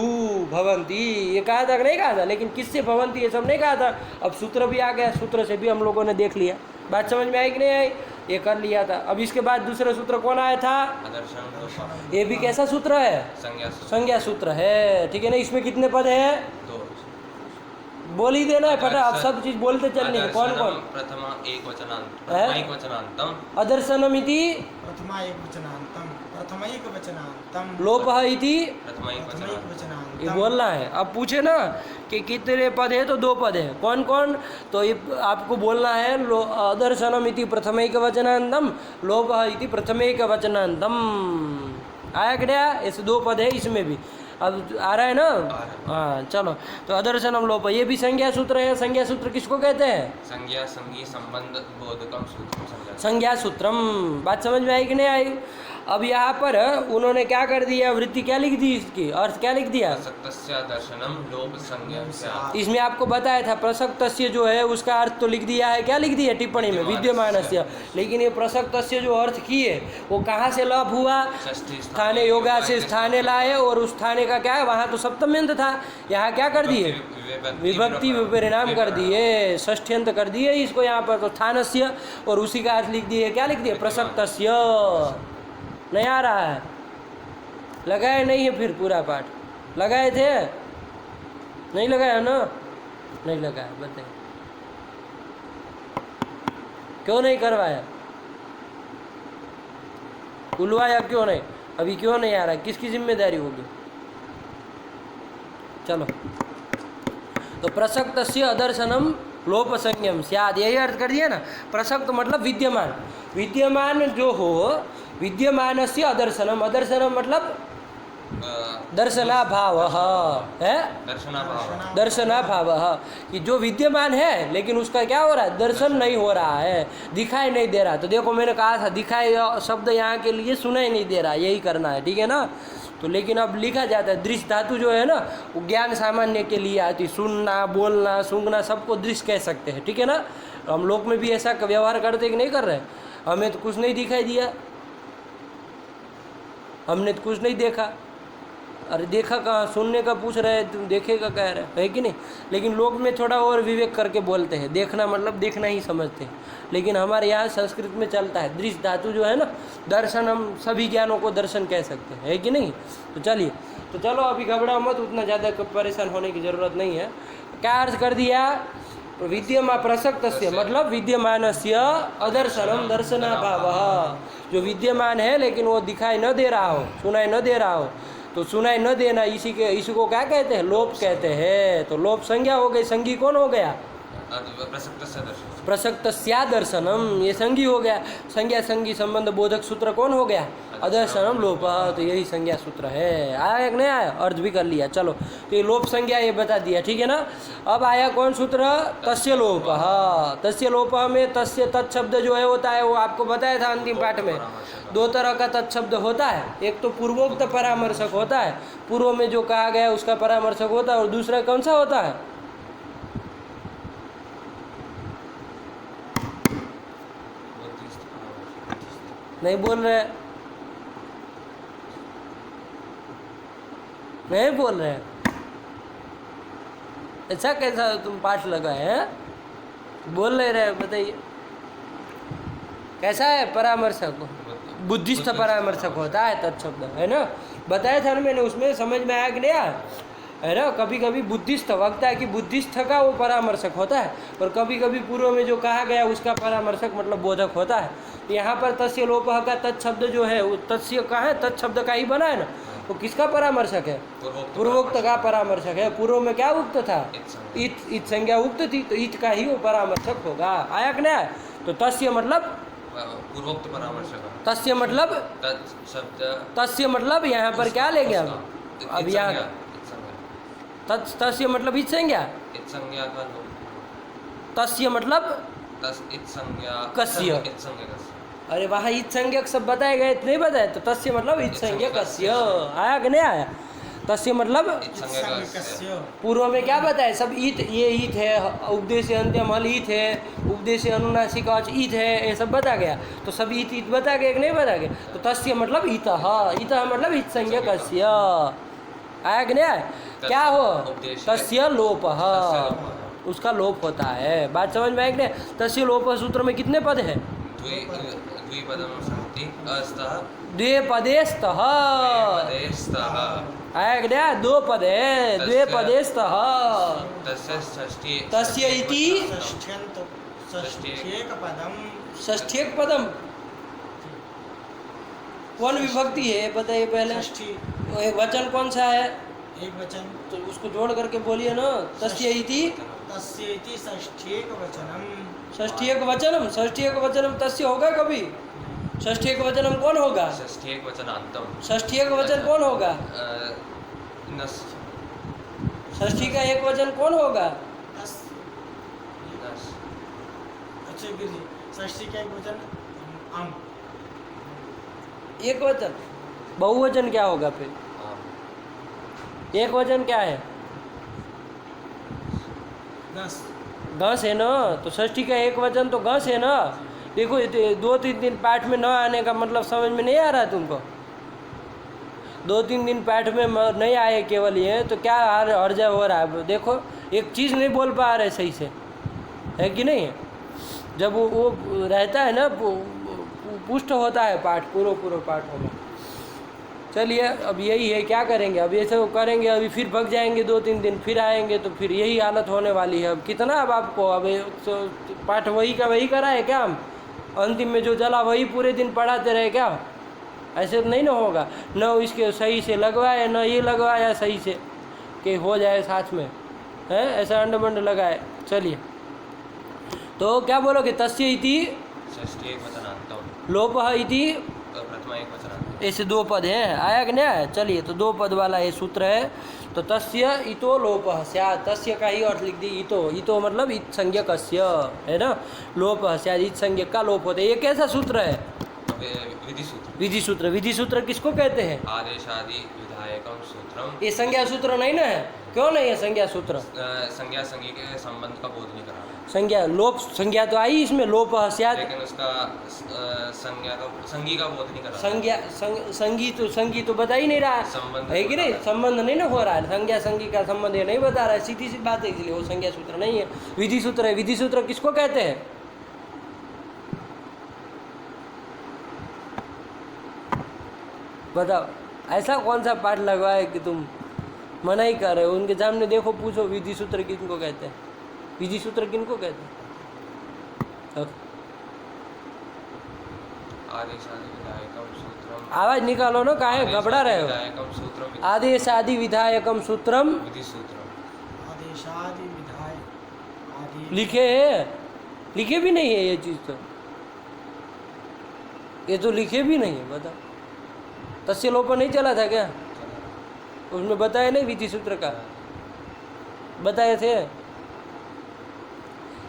भवन्ति। ये कहा था कि नहीं कहा था? लेकिन किससे भवन्ति ये सब नहीं कहा था। अब सूत्र भी आ गया, सूत्र से भी हम लोगों ने देख लिया। बात समझ में आई कि नहीं आई? ये कर लिया था। अब इसके बाद दूसरा सूत्र कौन आया था? आदर्शन लोप ये भी कैसा सूत्र है? संज्ञा सूत्र संज्ञा सूत्र है, ठीक है ना। इसमें कितने पद है? 2 बोल ही देना है फटा, अब सब चीज बोलते चलने हैं। कौन कौन? प्रथम एक वचनांत है? एक वचनांतम अदर्शनमिति प्रथमा एक वचनांतम, प्रथमैक वचनांतम, लोपः इति प्रथम एक प्रथमैक वचनांत वचनांतम। ये बोलना है। अब पूछे ना कि कितने पद है, तो 2 पद है। कौन कौन? तो ये आपको बोलना है अदर्शनम इति प्रथमैक वचनांतम, लोपः इति प्रथमैक वचनांतम। आया क्या? ऐसे 2 पद है इसमें भी। अब आ रहा है ना? हाँ चलो। तो अदर्शनम लोप, ये भी संज्ञा सूत्र है। संज्ञा सूत्र किसको कहते हैं? संज्ञा संगी संबंध बोधकम सूत्रम संज्ञा संज्ञा सूत्रम। बात समझ में आई कि नहीं आई? अब यहाँ पर उन्होंने क्या कर दिया? वृत्ति क्या लिख दी? इसकी अर्थ क्या लिख दिया? प्रसक्तस्य दर्शनम लोप संज्ञा स्यात्। इसमें आपको बताया था प्रसक्तस्य जो है उसका अर्थ तो लिख दिया है। क्या लिख दिया टिप्पणी में? विद्यमानस्य। लेकिन ये प्रसक्तस्य जो अर्थ किए वो कहाँ से लाभ हुआ? स्थाने योगा से स्थाने लाए, और उस स्थाने का क्या है? वहाँ तो सप्तम्यंत था, यहाँ क्या कर दिए? विभक्ति विपरिणाम कर दिए, षष्ठ्यंत कर दिए इसको यहाँ पर। तो स्थानस्य और उसी का अर्थ लिख दिए। क्या लिख दिए? प्रसक्तस्य। नहीं आ रहा है? लगाए नहीं है फिर पूरा पाठ? लगाए थे? नहीं लगाया ना? नहीं लगाया, बताइए क्यों नहीं करवाया? उलवाया क्यों नहीं? अभी क्यों नहीं आ रहा? किसकी जिम्मेदारी होगी? चलो, तो प्रसक्तस्य अदर्शनम लोप संज्ञम स्यात्, यही अर्थ कर दिया ना। प्रसक्त मतलब विद्यमान, विद्यमान जो हो, विद्यमानस्य अदर्शनम। अदर्शनम मतलब दर्शनाभाव है, दर्शनाभाव कि जो विद्यमान है लेकिन उसका क्या हो रहा है? दर्शन नहीं हो रहा है, दिखाई नहीं दे रहा। तो देखो मैंने कहा था दिखाई शब्द यहाँ के लिए सुनाई नहीं दे रहा, यही करना है, ठीक है ना। तो लेकिन अब लिखा जाता है दृश्य धातु जो है ना वो ज्ञान सामान्य के लिए आती। सुनना, बोलना, सूंघना सबको दृश्य कह सकते हैं, ठीक है ना। हम लोग में भी ऐसा व्यवहार करते कि नहीं कर रहे? हमें तो कुछ नहीं दिखाई दिया, हमने तो कुछ नहीं देखा। अरे देखा कहाँ? सुनने का पूछ रहे हैं, तुम देखेगा कह रहे है कि नहीं। लेकिन लोग में थोड़ा और विवेक करके बोलते हैं, देखना मतलब देखना ही समझते हैं। लेकिन हमारे यहाँ संस्कृत में चलता है दृश्य धातु जो है ना, दर्शन, हम सभी ज्ञानों को दर्शन कह सकते हैं, है कि नहीं। तो चलिए, तो चलो अभी घबराओ मत, उतना ज़्यादा परेशान होने की ज़रूरत नहीं है। क्या अर्थ कर दिया? विद्यमान प्रसक्तस्य मतलब विद्यमानस्य अदर्शनम दर्शनाभावः, जो विद्यमान है लेकिन वो दिखाई न दे रहा हो, सुनाई न दे रहा हो। तो सुनाई न देना इसी को क्या कहते हैं? लोप कहते हैं। तो लोप संज्ञा हो गई। संज्ञी कौन हो गया? प्रसक्तस्या दर्शनम, ये संज्ञी हो गया। संज्ञा संज्ञी संबंध बोधक सूत्र कौन हो गया? अदर्शनम लोप। तो यही संज्ञा सूत्र है। आया एक नहीं आया? अर्थ भी कर लिया। चलो, तो ये लोप संज्ञा ये बता दिया, ठीक है ना। अब आया कौन सूत्र? तस्य लोप। तस्य लोप में तस्य तत्शब्द जो है होता है, वो आपको बताया था अंतिम पाठ में। 2 तरह का तत्शब्द होता है। एक तो पूर्वोक्त परामर्शक होता है, पूर्व में जो कहा गया उसका परामर्शक होता है। और दूसरा कौन सा होता है? नहीं बोल रहे, नहीं बोल रहे। ऐसा कैसा तुम पाठ लगाए हैं? बोल नहीं रहे, बताइए कैसा है? परामर्शक, बुद्धिस्थ परामर्शक होता है तत्शब्द, है ना। बताया था ना मैंने, उसमें समझ में आया कि नहीं आया? है ना। कभी कभी बुद्धिस्थ वक्ता की बुद्धिस्थ का वो परामर्शक होता है, और कभी कभी पूर्व में जो कहा गया उसका परामर्शक मतलब बोधक होता है। यहाँ पर तस्य लोपः का तत्शब्द जो है वो तस्य का है, तत्शब्द का ही बना है ना। वो किसका परामर्शक है? पूर्वोक्त का परामर्शक है। पूर्व में क्या उक्त था? इत संज्ञा उक्त थी, तो इत का ही वो परामर्शक होगा। आया कि नहीं? तो तस्य मतलब पूर्वोक्त परामर्शक। तस्य मतलब तस्य मतलब यहाँ पर क्या ले गया? अब यहाँ तस्य मतलब इत संज्ञा, तस्य मतलब संज्ञा कस्य, अरे वहाँ इत संज्ञक सब बताए गए नहीं बताए, तो तस्य मतलब इत संज्ञक अस्य आया कि नहीं आया? तस्य मतलब संज्ञकस्य पूर्व में क्या बताया? सब ईत, ये ईत है, उपदेश अंत्यम हल ईत है, उपदेश अनुनासिक ईत है, ये सब बता गया। तो सब ईत ईत बता गया कि नहीं बता गया? तो तस्य मतलब ईतः, ईतः मतलब इत संज्ञकस्य आया कि नहीं आया? क्या हो? तस्य लोपः, उसका लोप होता है। बात समझ में आया कि नहीं? तस्य लोप सूत्र में कितने पद है? द्विपदम सन्ति अस्तः द्वे पदेस्तः पदेस्तः आया कि नहीं? दो पद है, द्वे पदेस्तः तस्य षष्ठी तस्य इति षष्ठ्यंत षष्ठ्येक पदम षष्ठ्यक पदम कौन विभक्ति है बताइए पहले? षष्ठी ये वचन कौन सा है? एक वचन, तो उसको जोड़ करके बोलिए ना। तस्य इति तस्य इति षष्ठ्येक वचनम। षष्ठीयक वचनम, षष्ठीयक वचनम तस्य होगा कभी? षष्ठीयक वचनम कौन होगा? षष्ठी एक वचनांतम षष्ठीयक वचन कौन होगा? नस षष्ठी का एक वचन कौन होगा? तस नस अच्छा गिर जी, षष्ठी का एक वचन आम। एक वचन। बहुवचन क्या होगा फिर? एक वचन क्या है? दस घस है ना, तो षष्ठी का एक वचन तो घस है ना। देखो ये 2-3 दिन पाठ में न आने का मतलब समझ में नहीं आ रहा है तुमको? 2-3 दिन पाठ में नहीं आए केवल ये, तो क्या हर्जा हो रहा है? देखो एक चीज़ नहीं बोल पा रहे सही से, है कि नहीं? जब वो रहता है ना, पुष्ट होता है पाठ, पूरा पाठ होगा। चलिए अब यही है, क्या करेंगे अब? ऐसे करेंगे अभी फिर भग जाएंगे 2-3 दिन, फिर आएंगे तो फिर यही हालत होने वाली है। अब कितना अब आपको, अब तो पाठ वही का वही करा है क्या? हम अंतिम में जो चला वही पूरे दिन पढ़ाते रहे क्या? ऐसे तो नहीं ना होगा। न इसके सही से लगवाए, न ये लगवाया सही से कि हो जाए साथ में, है ऐसा अंड लगाए। चलिए तो क्या बोलोगे? तस्य इति षष्ठी एक वचनांतम लोपः इति, प्रथमा एक वचनांतम। ऐसे 2 पद हैं, आया कि नहीं आया? चलिए तो 2 पद वाला ये सूत्र है। तो तस्य इतो लोपः स्यात्, तस्य का ही अर्थ लिख दी इतो, इतो मतलब इत संज्ञकस्य, है ना? लोपः स्यात्, इत संज्ञक का लोप होता है। ये कैसा सूत्र है? विधि सूत्र। विधि सूत्र। विधि सूत्र किसको कहते हैं? आदेशादि विधायकम सूत्रम। ये संज्ञा सूत्र नहीं ना है? क्यों नहीं है संज्ञा सूत्र? संज्ञा संज्ञा के संबंध का बोध नहीं करा रहा है। संज्ञा लोप, संज्ञा तो आई इसमें, लोपः स्यात्, लेकिन उसका संज्ञा का संगी का बोध नहीं करा रहा है। संज्ञा संगी तो बता ही नहीं रहा संबंध है कि नहीं? संबंध नहीं ना हो रहा है, संज्ञा संगी का संबंध ये नहीं बता रहा है, सीधी सी बात है, इसलिए वो संज्ञा सूत्र नहीं है, विधि सूत्र है। विधि सूत्र किसको कहते हैं? बताओ, ऐसा कौन सा पाठ लगवाए कि तुम मना ही कर रहे हो? उनके सामने देखो, पूछो विधि सूत्र किनको कहते हैं? विधि सूत्र किनको कहते हैं? आदेशादि विधायकम सूत्रम। आवाज निकालो ना, काहे घबरा रहे हो? विधायकम सूत्रम आदेशादि विधायकम सूत्रम विधि सूत्रम। आदेशादि विधाय आदि लिखे है? लिखे भी नहीं है ये चीज़ तो, ये तो लिखे भी नहीं है। बता, तस्य लोप नहीं चला था क्या? उसमें बताया नहीं विधि सूत्र का? बताए थे?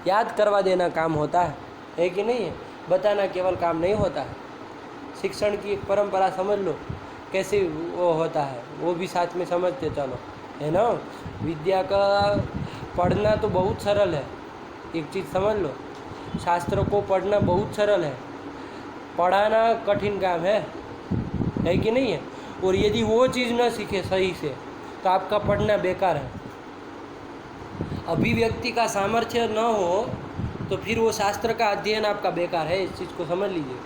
याद करवा देना काम होता है कि नहीं है? बताना केवल काम नहीं होता है। शिक्षण की एक परंपरा समझ लो कैसे वो होता है, वो भी साथ में समझते चलो, है ना? विद्या का पढ़ना तो बहुत सरल है, एक चीज़ समझ लो, शास्त्र को पढ़ना बहुत सरल है, पढ़ाना कठिन काम है कि नहीं है? और यदि वो चीज़ न सीखे सही से तो आपका पढ़ना बेकार है। अभिव्यक्ति का सामर्थ्य न हो तो फिर वो शास्त्र का अध्ययन आपका बेकार है, इस चीज़ को समझ लीजिए।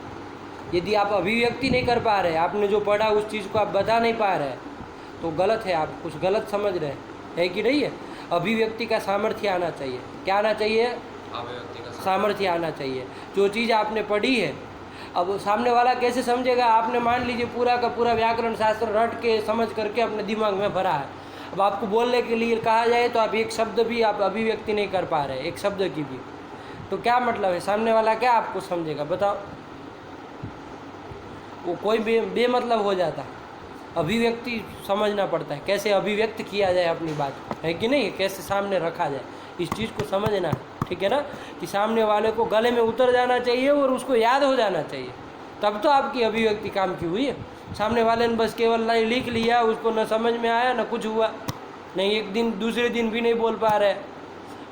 यदि आप अभिव्यक्ति नहीं कर पा रहे, आपने जो पढ़ा उस चीज़ को आप बता नहीं पा रहे, तो गलत है, आप कुछ गलत समझ रहे हैं कि नहीं है? अभिव्यक्ति का सामर्थ्य आना चाहिए। क्या आना चाहिए? अभिव्यक्ति का सामर्थ्य आना चाहिए। जो चीज़ आपने पढ़ी है, अब सामने वाला कैसे समझेगा? आपने मान लीजिए पूरा का पूरा व्याकरण शास्त्र रट के समझ करके अपने दिमाग में भरा है, अब आपको बोलने के लिए कहा जाए तो आप एक शब्द भी आप अभिव्यक्ति नहीं कर पा रहे, एक शब्द की भी, तो क्या मतलब है? सामने वाला क्या आपको समझेगा? बताओ, वो कोई बेमतलब हो जाता है। अभिव्यक्ति समझना पड़ता है, कैसे अभिव्यक्त किया जाए अपनी बात, है कि नहीं? कैसे सामने रखा जाए, इस चीज़ को समझना है, ठीक है ना? कि सामने वाले को गले में उतर जाना चाहिए और उसको याद हो जाना चाहिए। तब तो आपकी अभिव्यक्ति काम की हुई है। सामने वाले ने बस केवल लिख लिया, उसको न समझ में आया न कुछ हुआ, नहीं एक दिन दूसरे दिन भी नहीं बोल पा रहे।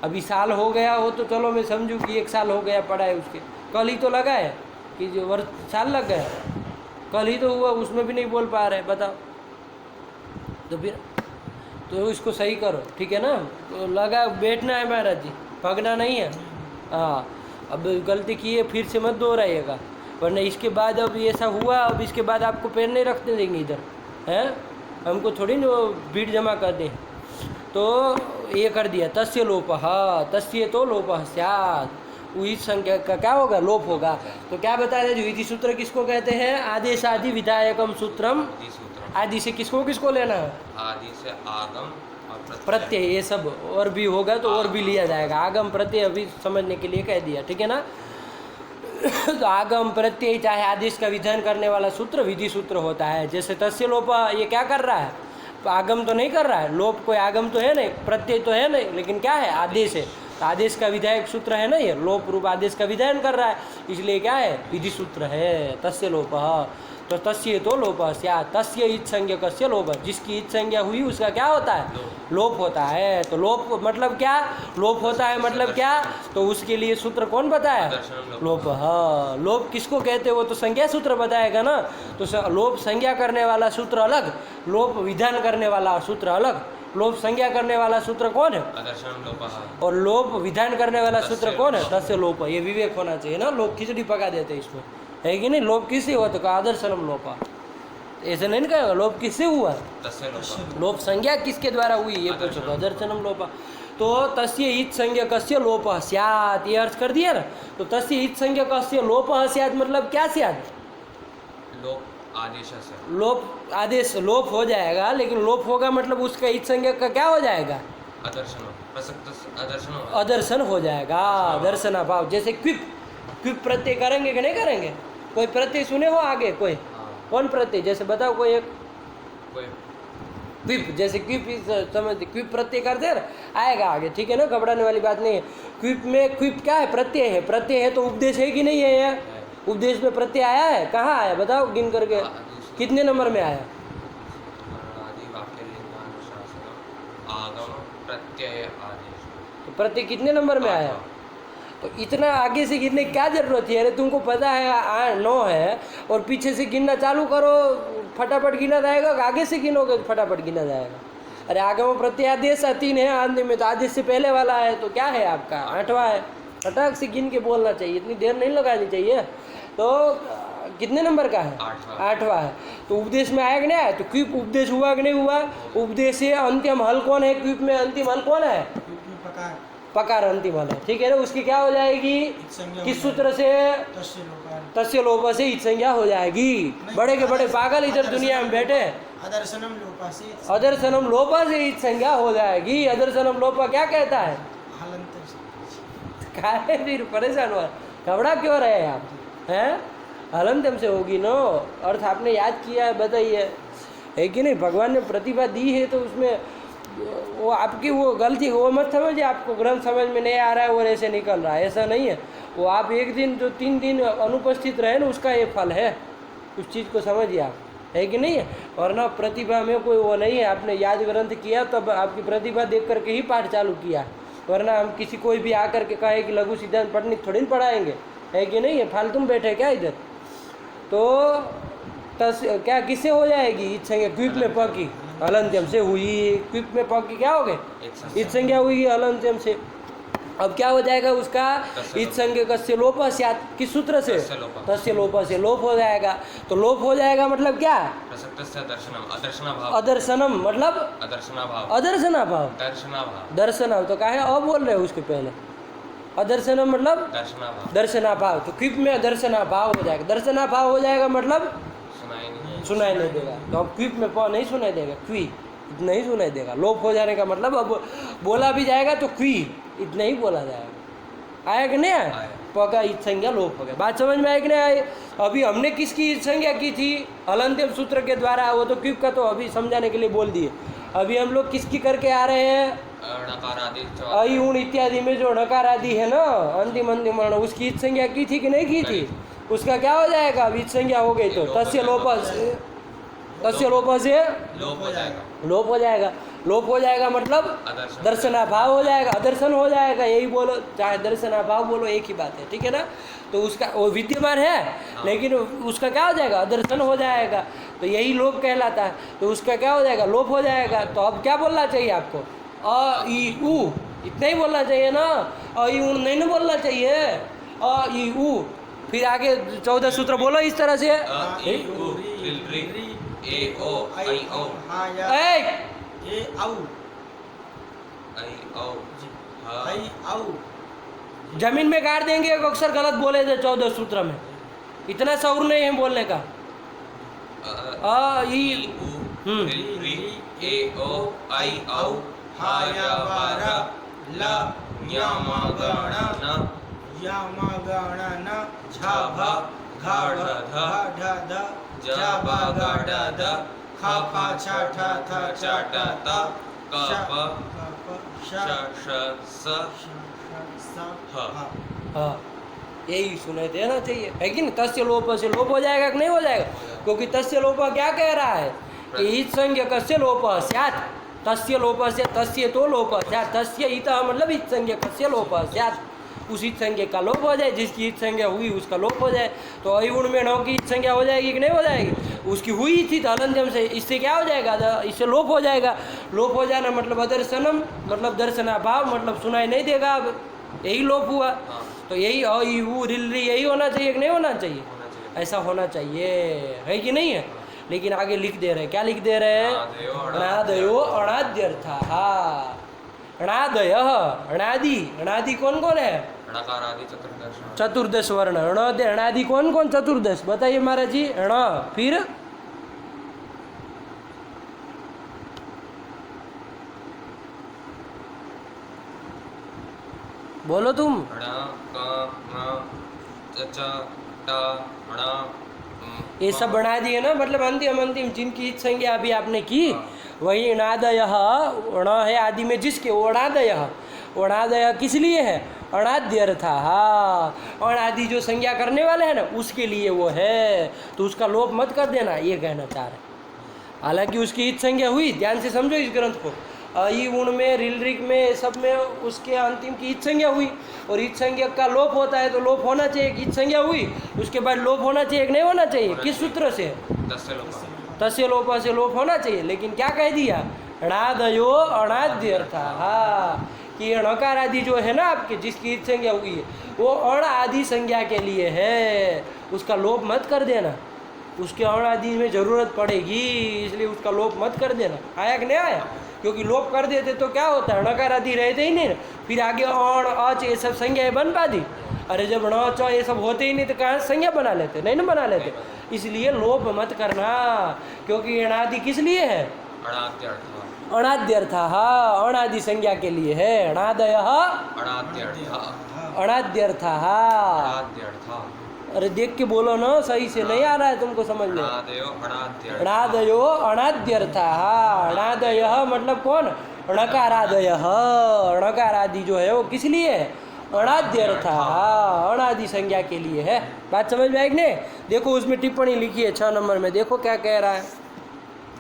अभी साल हो गया हो तो चलो मैं समझूँ कि 1 साल हो गया पढ़ा है उसके, कल ही तो लगा है कि जो वर्ष साल लग गया, कल ही तो हुआ, उसमें भी नहीं बोल पा रहे, बताओ। तो फिर तो इसको सही करो, ठीक है ना। तो लगा बैठना है महाराज जी, भागना नहीं है। हाँ, अब गलती की है फिर से मत दोहराइएगा, वरना इसके बाद अब ऐसा हुआ, अब इसके बाद आपको पैर नहीं रखने देंगे इधर, हैं। हमको थोड़ी ना भीड़ जमा कर दें। तो ये कर दिया तस्य लोपः, तस्य तो लोपः स्यात्, वही संख्या का क्या होगा, लोप होगा। तो क्या बताया था, जो विधि सूत्र किसको कहते हैं, आदेश आदि विधायकम सूत्रम। विधि सूत्रम। आदि से किसको लेना है, आदि से आगम और प्रत्यय, ये सब और भी होगा तो और भी लिया जाएगा। आगम प्रत्यय अभी समझने के लिए कह दिया, ठीक है ना। तो आगम प्रत्यय चाहे आदेश का विधान करने वाला सूत्र विधि सूत्र होता है। जैसे तस्य लोप, ये क्या कर रहा है, आगम तो नहीं कर रहा है, लोप कोई आगम तो है नहीं, प्रत्यय तो है नहीं, लेकिन क्या है, आदेश है। तो आदेश का विधायक सूत्र है ना, ये लोप रूप आदेश का विधान कर रहा है, इसलिए क्या है, विधि सूत्र है तस्य लोपः। तो तस्य तो लोपः स्यात्, तस्य इत् संज्ञकस्य लोपः, जिसकी इत् संज्ञा हुई उसका क्या होता है, लोप होता है। तो लोप मतलब क्या, लोप होता है मतलब क्या, तो उसके लिए सूत्र कौन बताया, लोप। हाँ, लोप किसको कहते हैं, वो तो संज्ञा सूत्र बताएगा ना। तो लोप संज्ञा करने वाला सूत्र अलग, लोप विधान करने वाला सूत्र अलग। लोप संज्ञा करने वाला सूत्र कौन है, अदर्शनम लोपः, और लोप विधान करने वाला सूत्र कौन है, तस्य लोप। ये विवेक होना चाहिए ना, लोग खिचड़ी पका देते हैं इसमें, है कि नहीं। लोप किससे हुआ, तो कहा आदर्शनम लोपः, ऐसे नहीं कहेगा। लोप किससे हुआ, तस्य लोपः। लोप संज्ञा किसके द्वारा हुई, ये पूछो तो आदर्शनम लोपः। तो तस्य इत् संज्ञकस्य लोपः स्यात्, ये अर्थ कर दिया ना। तो तस्य इत् संज्ञकस्य लोपः स्यात् मतलब क्या स्यात्, लोप आदेश से, लोप आदेश, लोप हो जाएगा, लेकिन लोप होगा मतलब उसका इत् संज्ञक का क्या हो जाएगा, अदर्शनम प्रसक्त अदर्शनम, अदर्शन हो जाएगा, दर्शनाभाव। जैसे क्विप प्रत्यय करेंगे कि नहीं करेंगे, कोई प्रत्यय सुने हो आगे, कोई कौन प्रत्यय, जैसे बताओ कोई एक, कोई क्विप, जैसे क्विप समझते, क्विप प्रत्यय करते हैं ना, आएगा आगे, ठीक है ना, घबराने वाली बात नहीं है। क्विप में क्विप क्या है, प्रत्यय है, प्रत्यय है तो उपदेश है कि नहीं है, यह उपदेश में प्रत्यय आया है, कहाँ आया बताओ, गिन करके कितने नंबर में आया, आदि वाक्य शासनम आगम प्रत्यय आदेश, तो प्रत्यय कितने नंबर में आया। तो इतना आगे से गिनने की क्या जरूरत है, अरे तुमको पता है 9 है और पीछे से गिनना चालू करो, फटाफट गिना जाएगा, आगे से गिनोगे तो फटाफट गिना जाएगा। अरे आगे में प्रत्यय आदेश 3 है, आदि में तो आदेश से पहले वाला है, तो क्या है आपका 8वां है, फटाक से गिन के बोलना चाहिए, इतनी देर नहीं लगानी चाहिए। तो कितने नंबर का है, 8वां है। तो उपदेश में आया कि नहीं आया, तो क्विप उपदेश हुआ कि नहीं हुआ, उपदेश से अंतिम हल कौन है, क्विप में अंतिम हल कौन है, पकार अंतिम हल है, ठीक है ना। उसकी क्या हो जाएगी, किस सूत्र से, तस्य लोप से इत् संज्ञा हो जाएगी। बड़े के बड़े पागल इधर दुनिया में बैठे, अदर्शनम लोपः से अदर्शनम लोप से इत् संज्ञा हो जाएगी। अदर्शनम लोप क्या कहता है, काहे फिर परेशान हुआ, घबरा क्यों रहे आप, हैं, हलंतम से होगी नो, अर्थ आपने याद किया है, बताइए, है कि नहीं। भगवान ने प्रतिभा दी है तो उसमें वो आपकी वो गलती, वो मत समझिए आपको ग्रंथ समझ में नहीं आ रहा है और ऐसे निकल रहा है, ऐसा नहीं है। वो आप एक दिन जो 3 दिन अनुपस्थित रहे ना, उसका ये फल है, उस चीज़ को समझिए आप, है कि नहीं है। और ना प्रतिभा में कोई वो नहीं है, आपने याद ग्रंथ किया तब आपकी प्रतिभा देख करके ही पाठ चालू किया, वरना हम किसी कोई भी आकर के कहे कि लघु सिद्धांत पढ़नी थोड़ी ना पढ़ाएंगे, है कि नहीं है, फालतू में बैठे क्या इधर। तो क्या किससे हो जाएगी, इत् संज्ञा क्विप में पकी हलंत्यम से हुई, क्विप में पकी क्या हो गए, इत् संज्ञा हुई हलंत्यम से। अब क्या हो जाएगा उसका, इत् संज्ञकस्य लोपः स्यात्, किस सूत्र से, तस्य लोपः से लोप हो जाएगा। तो लोप हो जाएगा मतलब क्या, प्रसक्तस्य दर्शनम अदर्शनाभाव, अदर्शनम मतलब अदर्शनाभाव, अदर्शनाभाव, दर्शनाभाव, दर्शनाभाव तो क्या है, अब बोल रहे हो उसके पहले, अदर्शनम मतलब दर्शनाभाव, दर्शनाभाव। तो क्विप में दर्शनाभाव हो जाएगा, दर्शनाभाव हो जाएगा मतलब सुनाई नहीं देगा। तो अब क्विप में प नहीं सुनाई देगा, क्वी इतना ही सुनाई देगा। लोप हो जाने का मतलब अब बोला भी जाएगा तो क्वी इतना ही बोला जाएगा। आया कि नहीं आया, पका इत् संज्ञा लोप हो गया। बात समझ में आया कि नहीं आई। अभी हमने किसकी इत् संज्ञा की थी, हलंत्यम सूत्र के द्वारा, वो तो क्विप का तो अभी समझाने के लिए बोल दिए। अभी हम लोग किसकी करके आ रहे हैं, अई ऊण इत्यादि में जो णकार आदि है ना, अंतिम वर्ण, उसकी इत् संज्ञा की थी कि नहीं की थी, उसका क्या हो जाएगा? अब ईच संज्ञा हो गई तो तस्य लोप से लोप हो जाएगा। लोप हो जाएगा। लोप हो जाएगा मतलब अदर्शन। दर्शनाभाव हो जाएगा, अदर्शन हो जाएगा। यही बोलो, चाहे दर्शनाभाव बोलो, एक ही बात है, ठीक है ना। तो उसका वो विद्यमान है लेकिन उसका क्या हो जाएगा? अदर्शन हो जाएगा। तो यही लोप कहलाता है। तो उसका क्या हो जाएगा? लोप हो जाएगा। तो अब क्या बोलना चाहिए आपको? अ ई उ, इतना ही बोलना चाहिए ना। अ ई उ नहीं ना बोलना चाहिए। अ ई उ, फिर आगे 14 सूत्र बोलो इस तरह से। अ ई उ रिल रि ए ओ आई औ हाँ या ए, ए आउ आई औ जी ह आई आउ जमीन में गाड़ देंगे एक अक्षर गलत बोले थे 14 सूत्र में। इतना शौर नहीं है बोलने का। अ ई ई उ रिल रि ए ओ आई औ हा या वा र ल न्य म ग न यामगणन झ भ घ ढ ध ढ ध ज ब ग ड ध ख फ छ ठ थ च ट त क प श श श स स ह। हाँ, यही सुने देना चाहिए, है कि नहीं। तस्य लोप से लोप हो जाएगा कि नहीं हो जाएगा? क्योंकि तस्य लोप क्या कह रहा है कि ईच संज्ञ कस्य लोप स्यात्, तस्य लोप से तस्य तो लोप स्यात्, तस्य इतः मतलब ईच संज्ञ कस्य लोप स्यात्, उस ईच संज्ञ का लोप हो जाए, जिसकी ईच संज्ञा हुई उसका लोप हो जाए। तो अयुण में नौ की ईच संज्ञा हो जाएगी कि नहीं हो जाएगी? उसकी हुई थी तो हलंत्यम से, इससे क्या हो जाएगा? इससे लोप हो जाएगा। लोप हो जाना मतलब अदर्शनम, मतलब दर्शनाभाव, मतलब सुनाई नहीं देगा। अब यही लोप हुआ। तो यही अ ई उ रिल रि यही होना चाहिए कि नहीं होना चाहिए? होना चाहिए। ऐसा होना चाहिए, है कि नहीं है? लेकिन आगे लिख दे रहे हैं, क्या लिख दे रहे हैं? अणादयो अणाद्यर्था। हाँ, अणादय, अणादि, अणादि कौन कौन है? णकार आदि चतुर्दश चतुर्दश वर्ण। अणादि कौन कौन? चतुर्दश। बताइए महाराज जी। अण, फिर बोलो तुम। ण क म च ट ण ये सब बना दिए ना, मतलब अंतिम अंतिम जिनकी ईच संज्ञा अभी आपने की, वही अणादय। अण है आदि में जिसके, वो अणादय। अणादय किस लिए है? अणाद्यर्था। हाँ, अणादि जो संज्ञा करने वाले हैं ना, उसके लिए वो है। तो उसका लोप मत कर देना, ये कहना चाह रहे हैं। हालांकि उसकी ईच संज्ञा हुई, ध्यान से समझो इस ग्रंथ को। ई उण में, रिल रिक में, सब में उसके अंतिम की ईच संज्ञा हुई, और ईच संज्ञा का लोप होता है तो लोप होना चाहिए। ईच संज्ञा हुई उसके बाद लोप होना चाहिए कि नहीं होना चाहिए? किस सूत्र से? तस्य लोप तस्य लोप से लोप होना चाहिए। लेकिन क्या कह दिया? अणादयो अणाद्यर्था। हाँ, कि अणकार आदि जो है ना आपके, जिसकी ईच संज्ञा हुई है, वो अण आदि संज्ञा के लिए है। उसका लोप मत कर देना, उसके अण आदि में जरूरत पड़ेगी, इसलिए उसका लोप मत कर देना। आया कि नहीं आया? क्योंकि लोप कर देते तो क्या होता है? णकार आदि रहते ही नहीं ना, फिर आगे अण अच ये सब संज्ञाएं बन पाती। अरे जब ण च ये सब होते ही नहीं तो कहाँ संज्ञा बना लेते? नहीं ना बना लेते। इसलिए लोप मत करना, क्योंकि अणादि किस लिए है? अणाद्यर्थ अणाद्यर्था। हाँ, अणादि संज्ञा के लिए है। अणादय अणाद्यर्थ अणाद्यर्था। हाँ, अणाद्यर्थ अरे देख के बोलो ना, सही से नहीं आ रहा है तुमको समझ में। अणादयो अणाद्यर्थ अणादयो अणाद्यर्था। हाँ, अणादय मतलब कौन? णकारादय। णकारादि जो है वो किस लिए है? अणाद्यर्था। हाँ, अणादि संज्ञा के लिए है। बात समझ में आई कि नहीं? देखो उसमें टिप्पणी लिखी है 6 नंबर में, देखो क्या कह रहा है।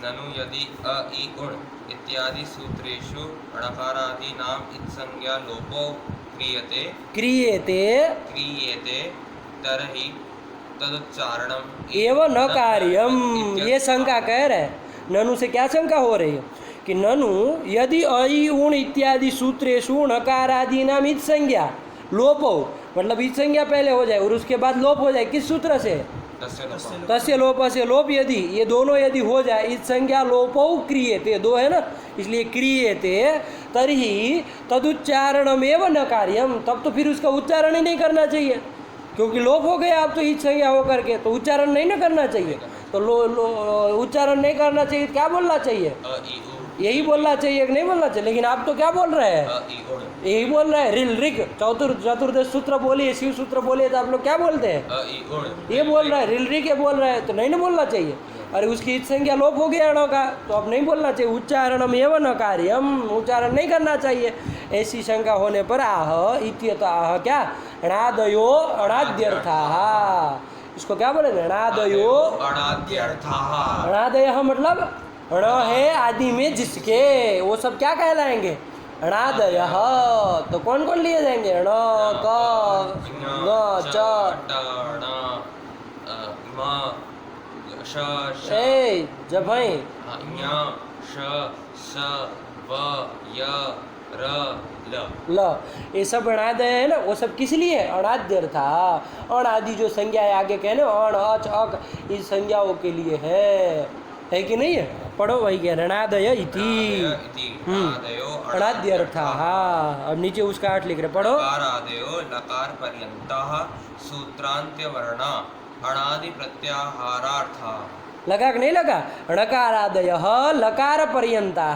ननु यदि अ इ उण इत्यादि सूत्रेषु णकारादीनाम् इत्संज्ञा लोपो क्रियते क्रियेते तर्हि तदुच्चारणम् एवं न कार्यम। ये शंका कह रहे हैं। ननु से क्या शंका हो रही है कि ननु यदि अई उण इत्यादि सूत्रेषु णकारादि नाम ईच संज्ञा लोपो, मतलब ईच संज्ञा पहले हो जाए और उसके बाद लोप हो जाए। किस सूत्र से? तस्य लोप तस्य लोप से लोप यदि, ये दोनों यदि हो जाए, ईच संज्ञा लोपो क्रियते, दो है ना, इसलिए क्रियते तर्हि तदुच्चारणमेव न कार्यम। तब तो फिर उसका उच्चारण ही नहीं करना चाहिए, क्योंकि लोप हो गया अब तो ईच संज्ञा होकर के, तो उच्चारण नहीं ना करना चाहिए। तो उच्चारण नहीं करना चाहिए, क्या बोलना चाहिए? अ इ उ यही बोलना चाहिए कि नहीं बोलना चाहिए? लेकिन आप तो क्या बोल रहे हैं? अ इ उण यही बोल रहे हैं। रिल रिक चतुर्दश सूत्र बोलिए, शिव सूत्र बोलिए, तो आप लोग क्या बोलते हैं? अ इ उण ये बोल रहा है, रिल रिक ये बोल रहा है, तो नहीं ना बोलना चाहिए। अरे उसकी ईच संज्ञा लोप हो गया अणों का, तो अब नहीं बोलना चाहिए। उच्चारणम एवं न कार्यम, उच्चारण नहीं करना चाहिए। ऐसी शंका होने पर आह इत्यत आह क्या? अणादयो अणाद्यर्था। इसको क्या बोलेंगे? अणादयो। अणाद्यर्थाः। अणादय मतलब अण है आदि में जिसके, वो सब क्या कहलाएंगे? अणादय। तो कौन कौन लिए जाएंगे? अण, क, ग, च, ट, ण, म, श, श, ए, जब है ञ, श, स, व, य, र, ल। ल, ये सब अणादय है ना, वो सब किस लिए? अणाद्यर्था। अणादि जो संज्ञा है आगे कहे ना, अण, अच, अक, इस संज्ञाओं के लिए है कि नहीं है? पढ़ो वही कह अणादय इति। अणादयो अणाद्यर्था। हाँ, अब नीचे उसका अर्थ लिख रहे, पढ़ो। लकारादयो लकार पर्यंतः सूत्रांत्यवर्णा अणादि प्रत्याहारार्था। लगा कि नहीं लगा? णकारादय लकार पर्यंता।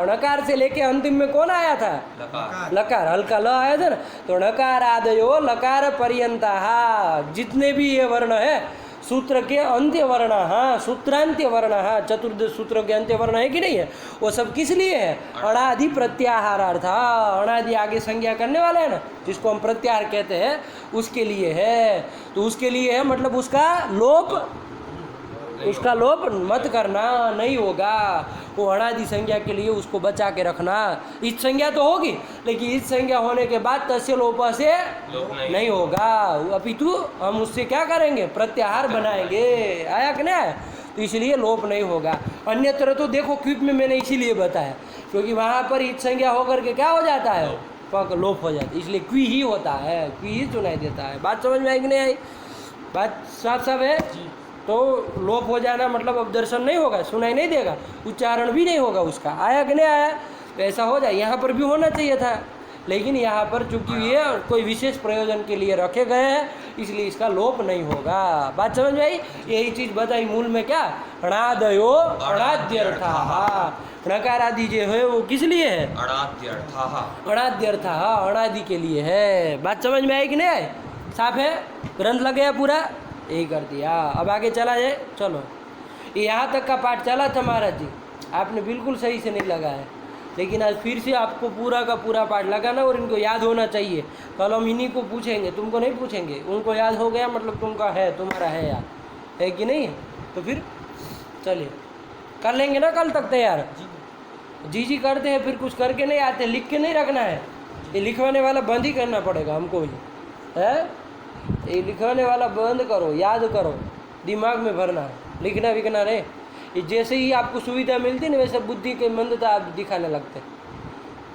णकार से लेके अंतिम में कौन आया था? लकार। लकार, हल्का ल आया था ना, तो णकारादयो लकार पर्यंता। जितने भी ये वर्ण है सूत्र के अंत्य वर्ण, हाँ सूत्रांत्य वर्ण, हाँ चतुर्दश सूत्रों के अंत्य वर्ण है कि नहीं है? वो सब किस लिए है? अणादि प्रत्याहारार्थ। अणादि आगे संज्ञा करने वाला है ना, जिसको हम प्रत्याहार कहते हैं, उसके लिए है। तो उसके लिए है मतलब उसका लोप मत करना, नहीं होगा। वो अणादि संज्ञा के लिए उसको बचा के रखना। इस संज्ञा तो होगी, लेकिन इस संज्ञा होने के बाद तस्य लोप से लोप नहीं होगा, अपितु हम उससे क्या करेंगे? प्रत्याहार बनाएंगे। आया कि नहीं आया? तो इसलिए लोप नहीं होगा। अन्यत्र तो देखो क्विप में मैंने इसीलिए बताया, क्योंकि वहाँ पर इत संज्ञा होकर के क्या हो जाता है? पक लोप हो जाता है, इसलिए क्वी ही होता है, क्वी ही सुनाई देता है। बात समझ में आई कि नहीं आई? बात साफ साफ है? तो लोप हो जाना मतलब अब दर्शन नहीं होगा, सुनाई नहीं देगा, उच्चारण भी नहीं होगा उसका। आया कि नहीं आया? तो ऐसा हो जाए। यहाँ पर भी होना चाहिए था, लेकिन यहाँ पर चूंकि ये कोई विशेष प्रयोजन के लिए रखे गए हैं, इसलिए इसका लोप नहीं होगा। बात समझ में आई? यही चीज़ बताई मूल में क्या? अणादयो अणाद्यर्थाः। णकार आदि जो है वो किस लिए है? अणाद्यर्थाः। अणाद्यर्थाः, अणादि के लिए है। बात समझ में आई कि नहीं आई? साफ है? ग्रंथ लग गया पूरा? यही कर दिया। अब आगे चला जाए, चलो। यहाँ तक का पाठ चला था महाराज जी, आपने बिल्कुल सही से नहीं लगाया, लेकिन आज फिर से आपको पूरा का पूरा पाठ लगाना और इनको याद होना चाहिए। कल हम इन्हीं को पूछेंगे, तुमको नहीं पूछेंगे। उनको याद हो गया मतलब तुमका है, तुम्हारा है याद, है कि नहीं? तो फिर चलिए कर लेंगे ना कल तक तैयार। जी करते हैं, फिर कुछ करके नहीं आते, लिख के नहीं रखना है। ये लिखवाने वाला बंद ही करना पड़ेगा हमको ही, है? ये लिखवाने वाला बंद करो, याद करो, दिमाग में भरना है, लिखना विखना नहीं। ये जैसे ही आपको सुविधा मिलती ना, वैसे बुद्धि की मंदता आप दिखाने लगते।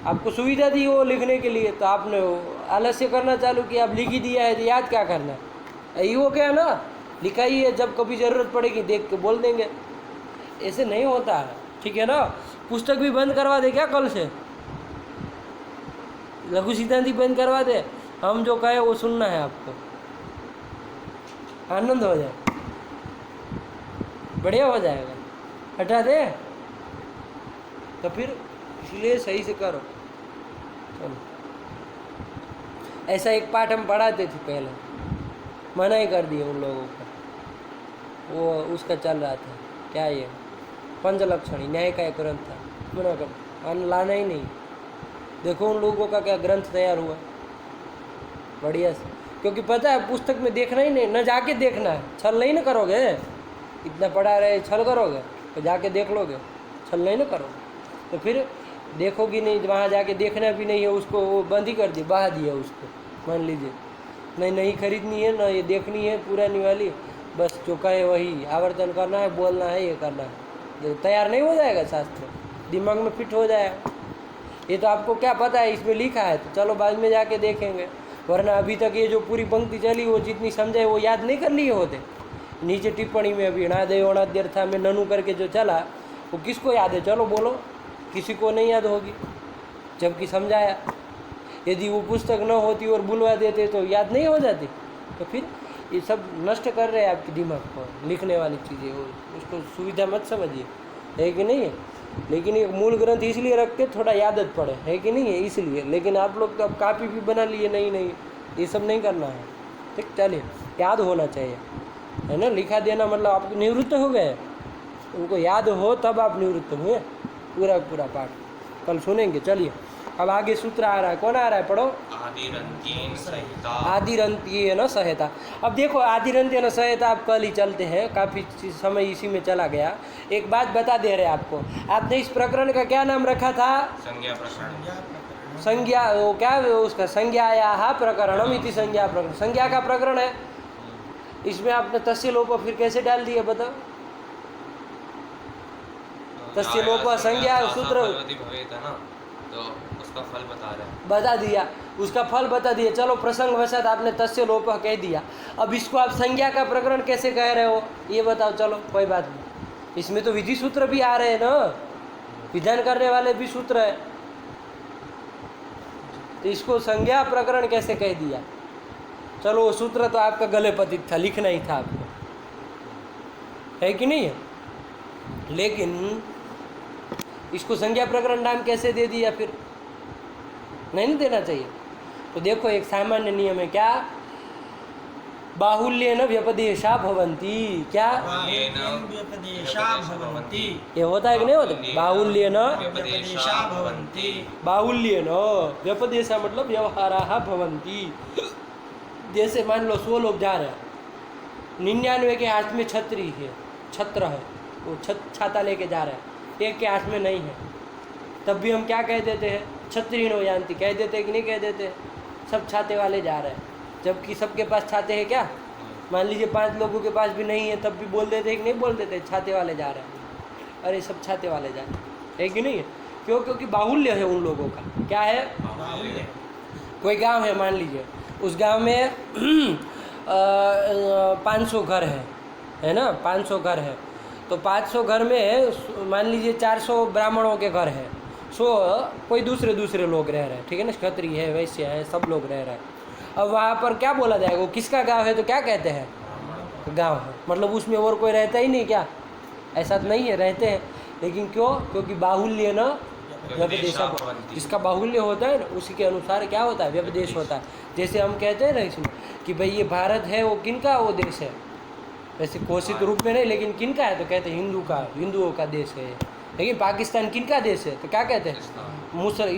आपको सुविधा दी वो लिखने के लिए, तो आपने आलस्य करना चालू किया। अब लिख ही दिया है तो याद क्या करना है? ये वो क्या है ना, लिखा ही है, जब कभी ज़रूरत पड़ेगी देख के बोल देंगे। ऐसे नहीं होता है, ठीक है ना? पुस्तक भी बंद करवा दे क्या कल से? लघु सिद्धांत ही बंद करवा दे, हम जो कहे वो सुनना है आपको, आनंद हो जाए, बढ़िया हो जाएगा। हटा दे तो फिर इसलिए सही से करो। चलो, ऐसा एक पाठ हम पढ़ाते थे पहले, मना ही कर दिया उन लोगों को। वो उसका चल रहा था क्या, ये पंचलक्षणी न्याय का एक ग्रंथ था, मना कर लाना ही नहीं। देखो उन लोगों का क्या ग्रंथ तैयार हुआ, बढ़िया से। क्योंकि पता है पुस्तक में देखना ही नहीं, न जाके देखना है, छल नहीं ना करोगे। इतना पढ़ा रहे छल करोगे तो जाके देख लोगे, छल नहीं ना करोगे तो फिर देखोगी नहीं। वहाँ जाके देखना भी नहीं है उसको, वो बंद ही कर दिया, बहा दिया उसको, मान लीजिए। नहीं खरीदनी है ना, ये देखनी है पुरानी वाली, बस जो कहे वही आवर्तन करना है, बोलना है, ये करना है। तैयार नहीं हो जाएगा शास्त्र, दिमाग में फिट हो जाएगा। ये तो आपको क्या पता है इसमें लिखा है, तो चलो बाद में जाके देखेंगे। वरना अभी तक ये जो पूरी पंक्ति चली वो जितनी समझे वो याद नहीं कर लिए होते। नीचे टिप्पणी में अभी अणादयो अणाद्यर्था में ननु करके जो चला वो किसको याद है? चलो बोलो, किसी को नहीं याद होगी, जबकि समझाया। यदि वो पुस्तक न होती और बुलवा देते तो याद नहीं हो जाती। तो फिर ये सब नष्ट कर रहे हैं आपके दिमाग को, लिखने वाली चीज़ें, उसको सुविधा मत समझिए, है कि नहीं है? लेकिन एक मूल ग्रंथ इसलिए रखते थोड़ा यादत पड़े, है कि नहीं है? इसलिए। लेकिन आप लोग तो अब कापी भी बना लिए, नहीं ये सब नहीं करना है, ठीक? चलिए, याद होना चाहिए, है ना? लिखा देना मतलब आप निवृत्त हो गए, उनको याद हो तब आप निवृत्त हुए। पूरा पाठ कल सुनेंगे। चलिए। अब आगे सूत्र आ रहा है, कौन आ रहा है, पढ़ो। आदिरन्त्येन सहिता। आदिरन्त्येन सहायता। अब देखो आदिरन्त्येन सहायता आप कल ही चलते हैं, काफ़ी समय इसी में चला गया। एक बात बता दे रहे आपको, आपने इस प्रकरण का क्या नाम रखा था? संज्ञा प्रकरण। संज्ञा, वो क्या उसका संज्ञाया प्रकरणम इति संज्ञा प्रकरण, संज्ञा का प्रकरण है। इसमें आपने तस्य लोप फिर कैसे डाल दिया बताओ? तस्य लोप संज्ञा सूत्र फलवती भवेत है ना, तो उसका फल बता रहे हैं। बता दिया, उसका फल बता दिया। चलो प्रसंग वशात आपने तस्य लोप कह दिया, अब इसको आप संज्ञा का प्रकरण कैसे कह रहे हो ये बताओ। चलो कोई बात नहीं, इसमें तो विधि सूत्र भी आ रहे हैं ना, विधान करने वाले भी सूत्र है, तो इसको संज्ञा प्रकरण कैसे कह दिया? चलो वो सूत्र तो आपका गले पतित था, लिखना ही था आपको, है कि नहीं है? लेकिन इसको संज्ञा प्रकरण नाम कैसे दे दिया फिर? नहीं देना चाहिए। तो देखो एक सामान्य नियम है, क्या? बाहुल्येन व्यपदेशा भवन्ति। क्या व्यपदेशा भवन्ति। ये होता है कि नहीं होता? बाहुल्येन व्यपदेशा भवन्ति। बाहुल्येन व्यपदेशा मतलब व्यवहाराः भवन्ति। जैसे मान लो 100 लोग जा रहे हैं, 99 के हाथ में छतरी है, छत्र है, वो छाता लेके जा रहे हैं, एक के हाथ में नहीं है, तब भी हम क्या कह देते हैं? छत्रीनो यान्ति कह देते हैं कि नहीं कह देते? सब छाते वाले जा रहे हैं, जबकि सबके पास छाते हैं। क्या मान लीजिए 5 लोगों के पास भी नहीं है, तब भी बोल देते हैं कि नहीं बोल देते? छाते वाले जा रहे हैं, अरे सब छाते वाले जा रहे हैं, है कि नहीं है? क्यों? क्योंकि बाहुल्य है उन लोगों का। क्या है? कोई गांव है, मान लीजिए उस गांव में 500 घर है ना, 500 घर है, तो 500 घर में मान लीजिए 400 ब्राह्मणों के घर है, 100 कोई दूसरे लोग रह रहे हैं, ठीक है ना, क्षत्रिय है, वैश्य है, सब लोग रह रहे हैं। अब वहाँ पर क्या बोला जाएगा? वो किसका गांव है तो क्या कहते हैं? गांव है, मतलब उसमें और कोई रहता ही नहीं। क्या ऐसा तो नहीं है? रहते हैं, लेकिन क्यों? क्योंकि बाहुल्य न व्यपदेशा, जिसका बाहुल्य होता है उसी के अनुसार क्या होता है? व्यपदेश होता है। जैसे हम कहते हैं ना इसमें कि भाई ये भारत है, वो किनका वो देश है? वैसे घोषित रूप में नहीं, लेकिन किनका है तो कहते हैं हिंदुओं का देश है। लेकिन पाकिस्तान किनका देश है तो क्या कहते हैं?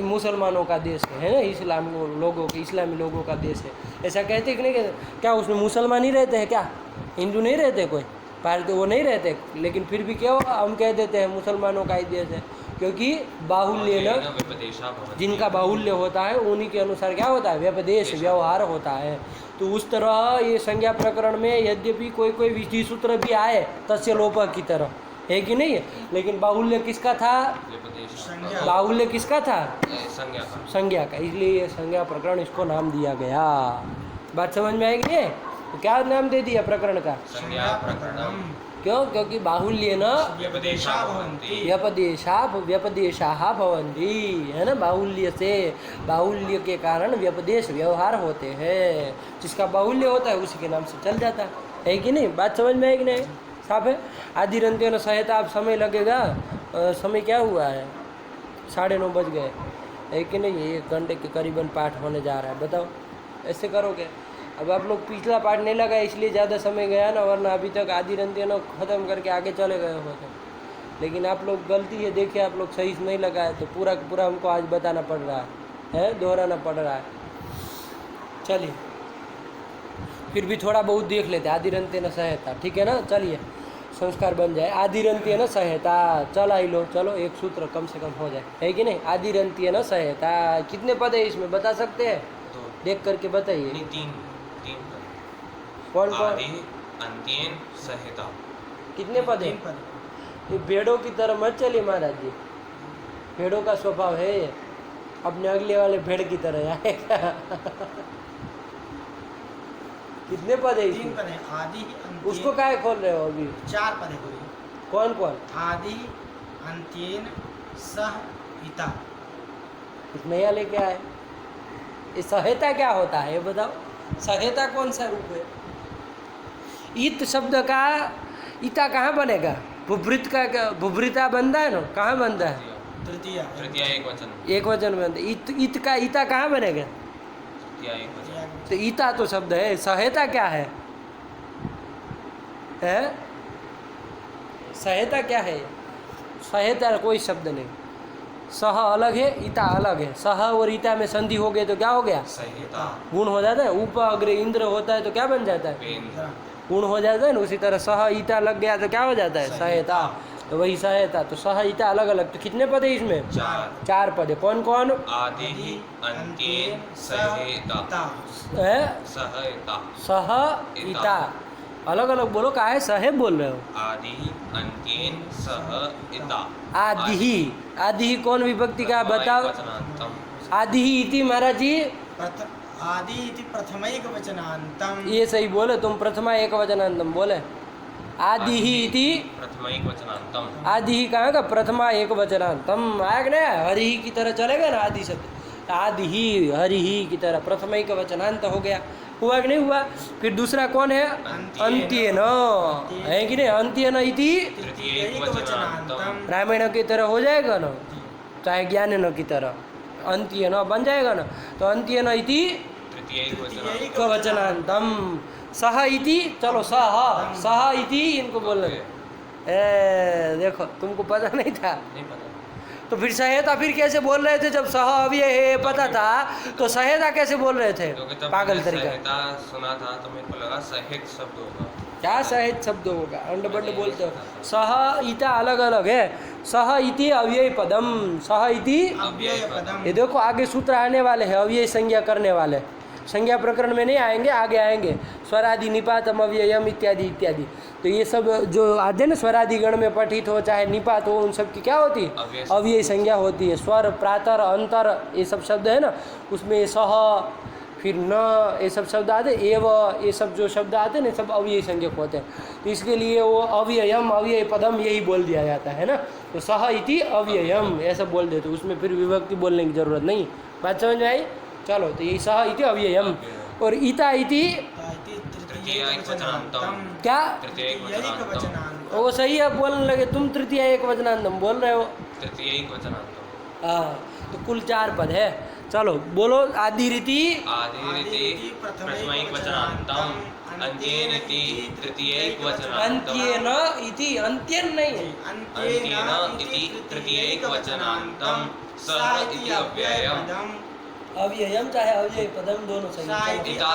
मुसलमानों का देश है ना, इस्लामी लोगों का देश है। ऐसा कहते हैं कि नहीं कहते? क्या उसमें मुसलमान ही रहते हैं? क्या हिंदू नहीं रहते? कोई भारत वो नहीं रहते, लेकिन फिर भी क्या हम कह देते हैं मुसलमानों का ही देश है, क्योंकि बाहुल्य न, जिनका बाहुल्य होता है उन्हीं के अनुसार क्या होता है? व्यपदेश, व्यवहार होता है। तो उस तरह ये संज्ञा प्रकरण में यद्यपि कोई विधि सूत्र भी आए तस्य लोप की तरह, है कि नहीं है? लेकिन बाहुल्य किसका था? बाहुल्य किसका था? संज्ञा का, इसलिए ये संज्ञा प्रकरण इसको नाम दिया गया। बात समझ में आएगी नहीं? तो क्या नाम दे दिया प्रकरण का? संज्ञा प्रकरणम। क्यों? क्योंकि बाहुल्य न व्यपदेशा भवन्ति। व्यपदेशा भवन्ति, है ना, बाहुल्य से, बाहुल्य के कारण व्यपदेश व्यवहार होते हैं। जिसका बाहुल्य होता है उसी के नाम से चल जाता है कि नहीं? बात समझ में है कि नहीं? साफ है। आदिरन्त्येन सहायता, आप समय लगेगा, समय क्या हुआ है? 9:30 बज गए, है कि नहीं? 1 घंटे के करीबन पाठ होने जा रहा है। बताओ ऐसे करोगे? अब आप लोग पिछला पाठ नहीं लगा इसलिए ज़्यादा समय गया ना, वरना अभी तक आदिरन्त्येन ख़त्म करके आगे चले गए होते। लेकिन आप लोग गलती है, देखिए आप लोग सही से नहीं लगाए, तो पूरा हमको आज बताना पड़ रहा है, दोहराना पड़ रहा है। चलिए फिर भी थोड़ा बहुत देख लेते हैं। आदिरन्त्येन सहायता, ठीक है ना? चलिए संस्कार बन जाए। आदिरन्त्येन सहायता, चला ही लो, चलो एक सूत्र कम से कम हो जाए, है कि नहीं? आदिरन्त्येन सहायता कितने पद है इसमें बता सकते हैं? देख करके बताइए। 3 कौन कौन? आदि अन्त्येन सहायता। कितने पद है? ये भेड़ों की तरह मत चलिए महाराज जी, भेड़ों का स्वभाव है ये, अपने अगले वाले भेड़ की तरह आएगा। कितने पद है? 3 पद है। आदि अन्त्येन। उसको काहे खोल रहे हो अभी? 4 पद है गुरु। कौन कौन? आदि अन्त्येन सहायता। कुछ नया लेके आए। ये सहायता क्या होता है ये बताओ? सहायता कौन सा रूप है? इत शब्द का इता कहाँ बनेगा? भुभृत का भुभृता बनता है ना, कहाँ बनता है? तृतीया एक वचन बनता है। इत का इता कहाँ बनेगा? तृतीया एक वचन। तो ईता तो शब्द है, सहायता क्या है? सहायता क्या है? सहायता कोई शब्द नहीं, सह अलग है, ईता अलग है। सह और ईता में संधि हो गए तो क्या हो गया? संहिता गुण हो जाता है। उप अग्र इंद्र होता है तो क्या बन जाता है? वेंद्र गुण हो जाता है ना। उसी तरह सह ईता लग गया तो क्या हो जाता है? सहायता। तो वही सहायता। तो सह ईता अलग अलग। तो कितने पद है इसमें? 4 पद है। कौन कौन आदि अंत्येन सहेता है? सहायता सह ईता अलग अलग बोलो। कहा है सहे बोल रहे हो? आदि अंत्येन सहिता आदि ही। आदि ही कौन विभक्ति का बताओ? वचनांतम आदि ही इति महाराज जी आदि इति प्रथमैक वचनांतम। ये सही बोले तुम। प्रथमा एक वचनांतम बोले। आदि ही इति प्रथमैक वचनांतम आदि ही कहाँ का? प्रथमा एक वचनांतम आया कि नहीं? हरि ही की तरह चलेगा ना आदि शब्द। आदि ही हरि ही की तरह प्रथमा एक वचनांत हो गया। हुआ कि नहीं हुआ? फिर दूसरा कौन है? अंत्येन है कि नहीं? अंत्येन इति तृतीयैक वचनांतम रामायण की तरह हो जाएगा ना, चाहे ज्ञान की तरह अंत्येन बन जाएगा ना। तो अंत्येन इति तृतीयैक वचनांतम एक वचनांतम। सह इति चलो सह इति इनको बोल रहे। देखो तुमको पता नहीं था नहीं पता तो फिर सहायता फिर कैसे बोल रहे थे? जब सह अव्यय है पता था तो सहायता कैसे बोल रहे थे? क्योंकि तब पागल मैंने तरीका। सहायता सुना था तो मेरे को लगा सहायक शब्द होगा। क्या सहित शब्द होगा? अंड बंड बोलते हो। सह ईता अलग अलग है। सह इति अव्यय पदम। सह इति अव्यय पदम ये देखो आगे सूत्र आने वाले हैं अव्यय संज्ञा करने वाले। संज्ञा प्रकरण में नहीं आएंगे, आगे आएंगे। स्वरादि निपातम अव्ययम इत्यादि इत्यादि। तो ये सब जो आते हैं ना स्वरादि गण में पठित हो चाहे निपात हो, उन सब की क्या होती है? अव्यय संज्ञा होती है। स्वर प्रातर अंतर ये सब शब्द है ना, उसमें सह फिर न ये सब शब्द आते, एव ये सब जो शब्द आते हैं ना सब अव्यय संज्ञक होते हैं। तो इसके लिए वो अव्ययम अव्यय पदम यही बोल दिया जाता है ना। तो सह इति अव्ययम ऐसा बोल देते, उसमें फिर विभक्ति बोलने की जरूरत नहीं। बात समझ में आई? चलो तो यही सह इति अव्ययम। और ईता इति तृतीयैक वचनांतम क्या? तृतीयैक वचनांतम वचनांतम। वो सही है बोलने लगे तुम। तृतीय एक वचनांतम बोल रहे हो। तृतीयैक वचनांतम हाँ तो कुल 4 पद है। चलो बोलो। आदि रीति आदिरिति प्रथमैक वचनांतम अंत्येन इति तृतीयैक वचनांतम अंत्येन इति अंत्येन नहीं है। अंत्येन इति तृतीयैक वचनांतम सह इति अव्ययम अव्ययम चाहे अव्यय पदम दोनों सही है। इता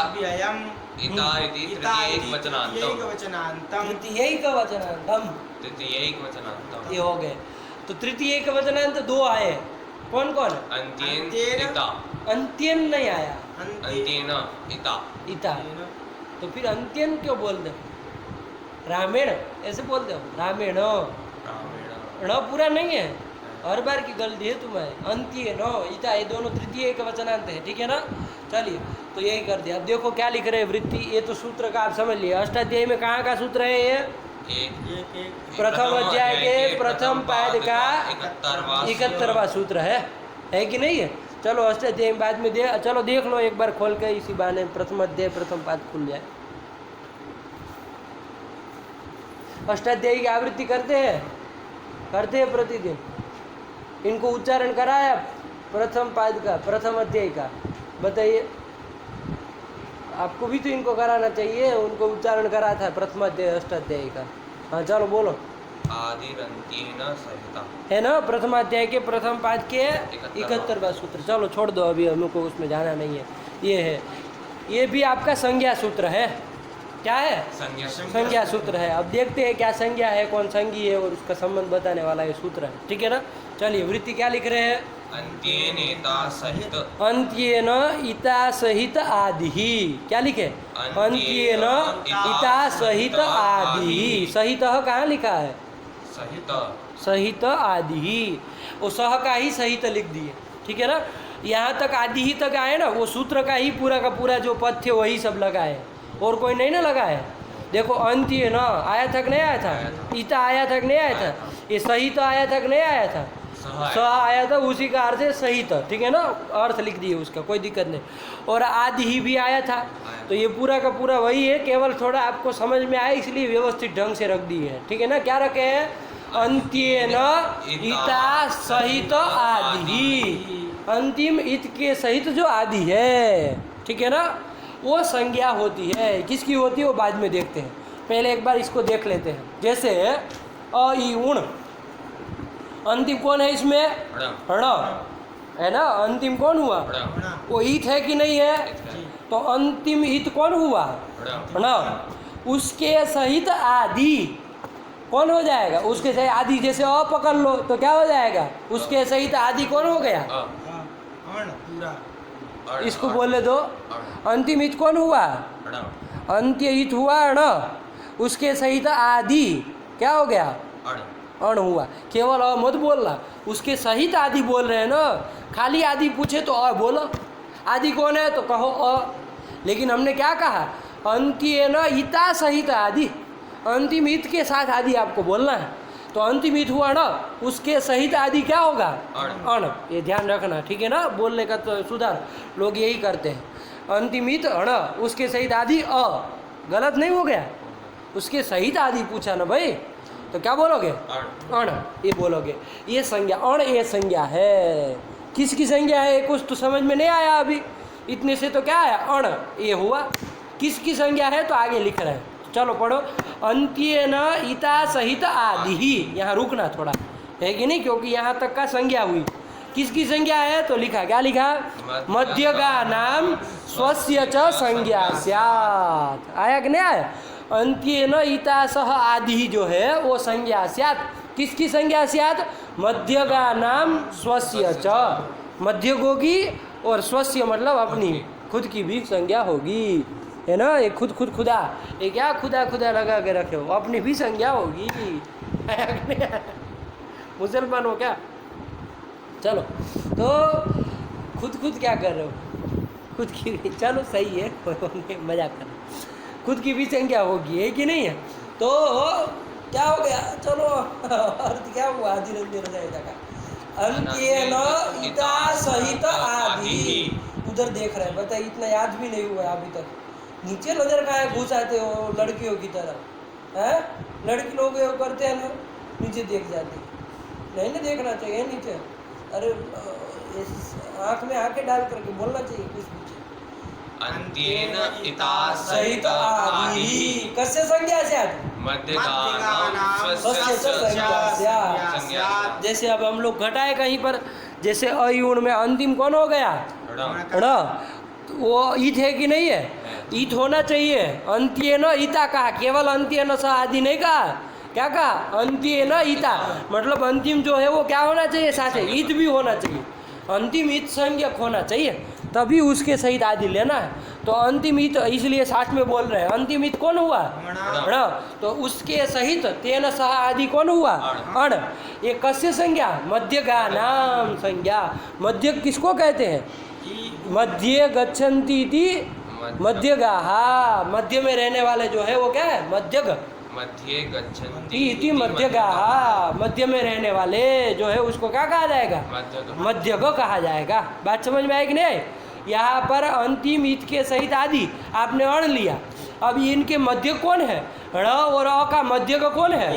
इता इति तृतीयैक वचनांतम वचनांतम। तृतीय का वचनांतम तृतीयैक वचनांतम ये हो गए। तो तृतीय का वचनांत 2 आए। कौन कौन? अंत्येन इता अंत्येन नहीं आया। अंत्येन इता इता तो फिर अंत्येन क्यों बोलते? रामेण ऐसे बोलते हो। रामेण रामेण ण पूरा नहीं है। हर बार की गलती है तुम्हारी। अंत्य नो ईता ये दोनों तृतीय एक वचनांत है। ठीक है ना? चलिए तो यही कर दिया। अब देखो क्या लिख रहे हैं वृत्ति। ये तो सूत्र का आप समझ लिए। अष्टाध्यायी में कहाँ का सूत्र है ये? प्रथम अध्याय के प्रथम पाद का 71वां सूत्र है कि नहीं है? चलो अष्टाध्यायी बाद में चलो देख लो एक बार खोल के, इसी बहाने प्रथम अध्याय प्रथम पाद खुल जाए। अष्टाध्यायी की आवृत्ति करते हैं प्रतिदिन। इनको उच्चारण कराया प्रथम पाद का प्रथम अध्याय का? बताइए। आपको भी तो इनको कराना चाहिए। उनको उच्चारण करा था प्रथम अध्याय अष्टाध्यायी का। हाँ चलो बोलो। आदिरंत्येन सहिता है ना? प्रथम अध्याय के प्रथम पाद के 71वां सूत्र। चलो छोड़ दो, अभी हमको उसमें जाना नहीं है। ये है, ये भी आपका संज्ञा सूत्र है। क्या है? संज्ञा सूत्र है। अब देखते हैं क्या संज्ञा है, कौन संज्ञी है, और उसका संबंध बताने वाला ये सूत्र है। ठीक है ना? चलिए वृत्ति क्या लिख रहे हैं? अंत्येन इता सहित अंत्येन इता सहित आदि। क्या लिखे? अंत्येन इता सहित आदि। सहित कहाँ लिखा है? सहित आदि। वो सह का ही सहित लिख दिए। ठीक है ना? यहाँ तक आदि ही तक आए ना, वो सूत्र का ही पूरा का पूरा जो पद थे वही सब लगाए, और कोई नहीं ना लगाए। देखो अंत्य न आया तक नहीं आया था, ईता आया तक नहीं आया था, ये सहित आया तक नहीं आया था, स आया था, उसी का अर्थ है सहित। ठीक है ना? अर्थ लिख दिए उसका, कोई दिक्कत नहीं। और आदि ही भी आया था, तो ये पूरा का पूरा वही है, केवल थोड़ा आपको समझ में आए इसलिए व्यवस्थित ढंग से रख दी है। ठीक है ना? क्या रखे हैं? अंत्येन इता सहित आदि। अंतिम इत के सहित जो आदि है, ठीक है ना, वो संज्ञा होती है। किसकी होती है वो बाद में देखते हैं, पहले एक बार इसको देख लेते हैं। जैसे अ ई उण, अंतिम कौन है इसमें? ण ण है ना। अंतिम कौन हुआ? ण वो ईत है कि नहीं है? तो अंतिम ईत कौन हुआ? ण ण। उसके सहित आदि कौन हो जाएगा? उसके सहित आदि, जैसे अ पकड़ लो तो क्या हो जाएगा? उसके सहित आदि कौन हो गया? अ अण पूरा अण इसको बोले दो। अंतिम ईत कौन हुआ? ण अंत्य ईत हुआ ण। उसके सहित आदि क्या हो गया? अण अण हुआ। केवल अ मत बोलना, उसके सहित आदि बोल रहे हैं ना। खाली आदि पूछे तो अ बोलो, आदि कौन है तो कहो अ। लेकिन हमने क्या कहा? अंत्य न इता सहित आदि, अंतिम ईत के साथ आदि आपको बोलना है। तो अंतिम ईत हुआ ना, उसके सहित आदि क्या होगा? अण। ये ध्यान रखना, ठीक है ना। बोलने का तो सुधार, लोग यही करते हैं। अंतिम ईत अण, उसके सहित आदि अ। गलत नहीं हो गया? उसके सहित आदि पूछा ना भाई, तो क्या बोलोगे? अण अण ये बोलोगे। ये संज्ञा अण, ये संज्ञा है। किसकी संज्ञा है? कुछ तो समझ में नहीं आया अभी, इतने से तो क्या है? अण ये हुआ। किसकी संज्ञा है? तो आगे लिख रहे हैं, चलो पढ़ो। अंत्य न इता सहित आदि ही, यहाँ रुकना थोड़ा, है कि नहीं? क्योंकि यहाँ तक का संज्ञा हुई। किसकी संज्ञा है? तो लिखा, क्या लिखा? मध्य का नाम स्वस्य च संज्ञा स्यात्। आया कि नहीं आया? अंत्य न इता सह आदि जो है वो संज्ञा स्यात्। किसकी संज्ञा स्यात्? मध्य का नाम स्वस्य च, मध्य को की, और स्वस्य मतलब अपनी, खुद की भी संज्ञा होगी, है ना। ये खुद खुद खुदा, ये क्या खुदा खुदा लगा के रखे हो, अपनी भी संज्ञा होगी। आया कि नहीं आया? मुसलमान हो क्या? चलो, तो खुद खुद क्या कर रहे हो? खुद की भी, चलो सही है, मजाक कर, खुद की भी संज्ञा होगी, है कि नहीं है? तो क्या हो गया? चलो अर्थ क्या हुआ? धीरे का अंत्य न इता सहित आदि। उधर देख रहे हैं, बता इतना याद भी नहीं हुआ अभी तक। नीचे नजर का है, घुस आते हो लड़कियों की तरह, है? लड़की लोग ये करते हैं ना, नीचे देख जाते। नहीं ना देखना चाहिए नीचे। अरे आँख में आके डाल करके बोलना चाहिए कुछ नीचे। अंत्येन इता सहित आदि कस्य संज्ञा स्यात्? मध्य का नाम स्वस्य च संज्ञा स्यात्। जैसे अब हम लोग घटाए कहीं पर, जैसे अयुण में अंतिम कौन हो गया? ण तो वो ईत है कि नहीं है? ईत होना चाहिए। अंत्य न ईता कहा, केवल अंत्य न स आदि नहीं कहा। क्या कहा? अंत्य न ईता, मतलब अंतिम जो है वो क्या होना चाहिए? साथ है ईत भी होना चाहिए। अंतिम ईत संज्ञक होना चाहिए, तभी उसके सहित आदि लेना है। तो अंतिम ईत इसलिए साथ में बोल रहे हैं। अंतिम ईत कौन हुआ? ण। तो उसके सहित तेन सह आदि कौन हुआ? अण। ये कस्य संज्ञा? मध्य का नाम संज्ञा। मध्य किसको कहते हैं? मध्य गच्छन्ति इति मध्यगाहा। मध्य में रहने वाले जो है वो क्या है? मध्यग। मध्ये गच्छन्ति इति मध्यगाहा, मध्य में रहने वाले जो है उसको क्या कहा जाएगा? मध्यग कहा जाएगा। बात समझ में आई कि नहीं? यहाँ पर अंतिम ईत के सहित आदि आपने अण लिया। अब इनके मध्य कौन है? ण और अ का मध्य का कौन है?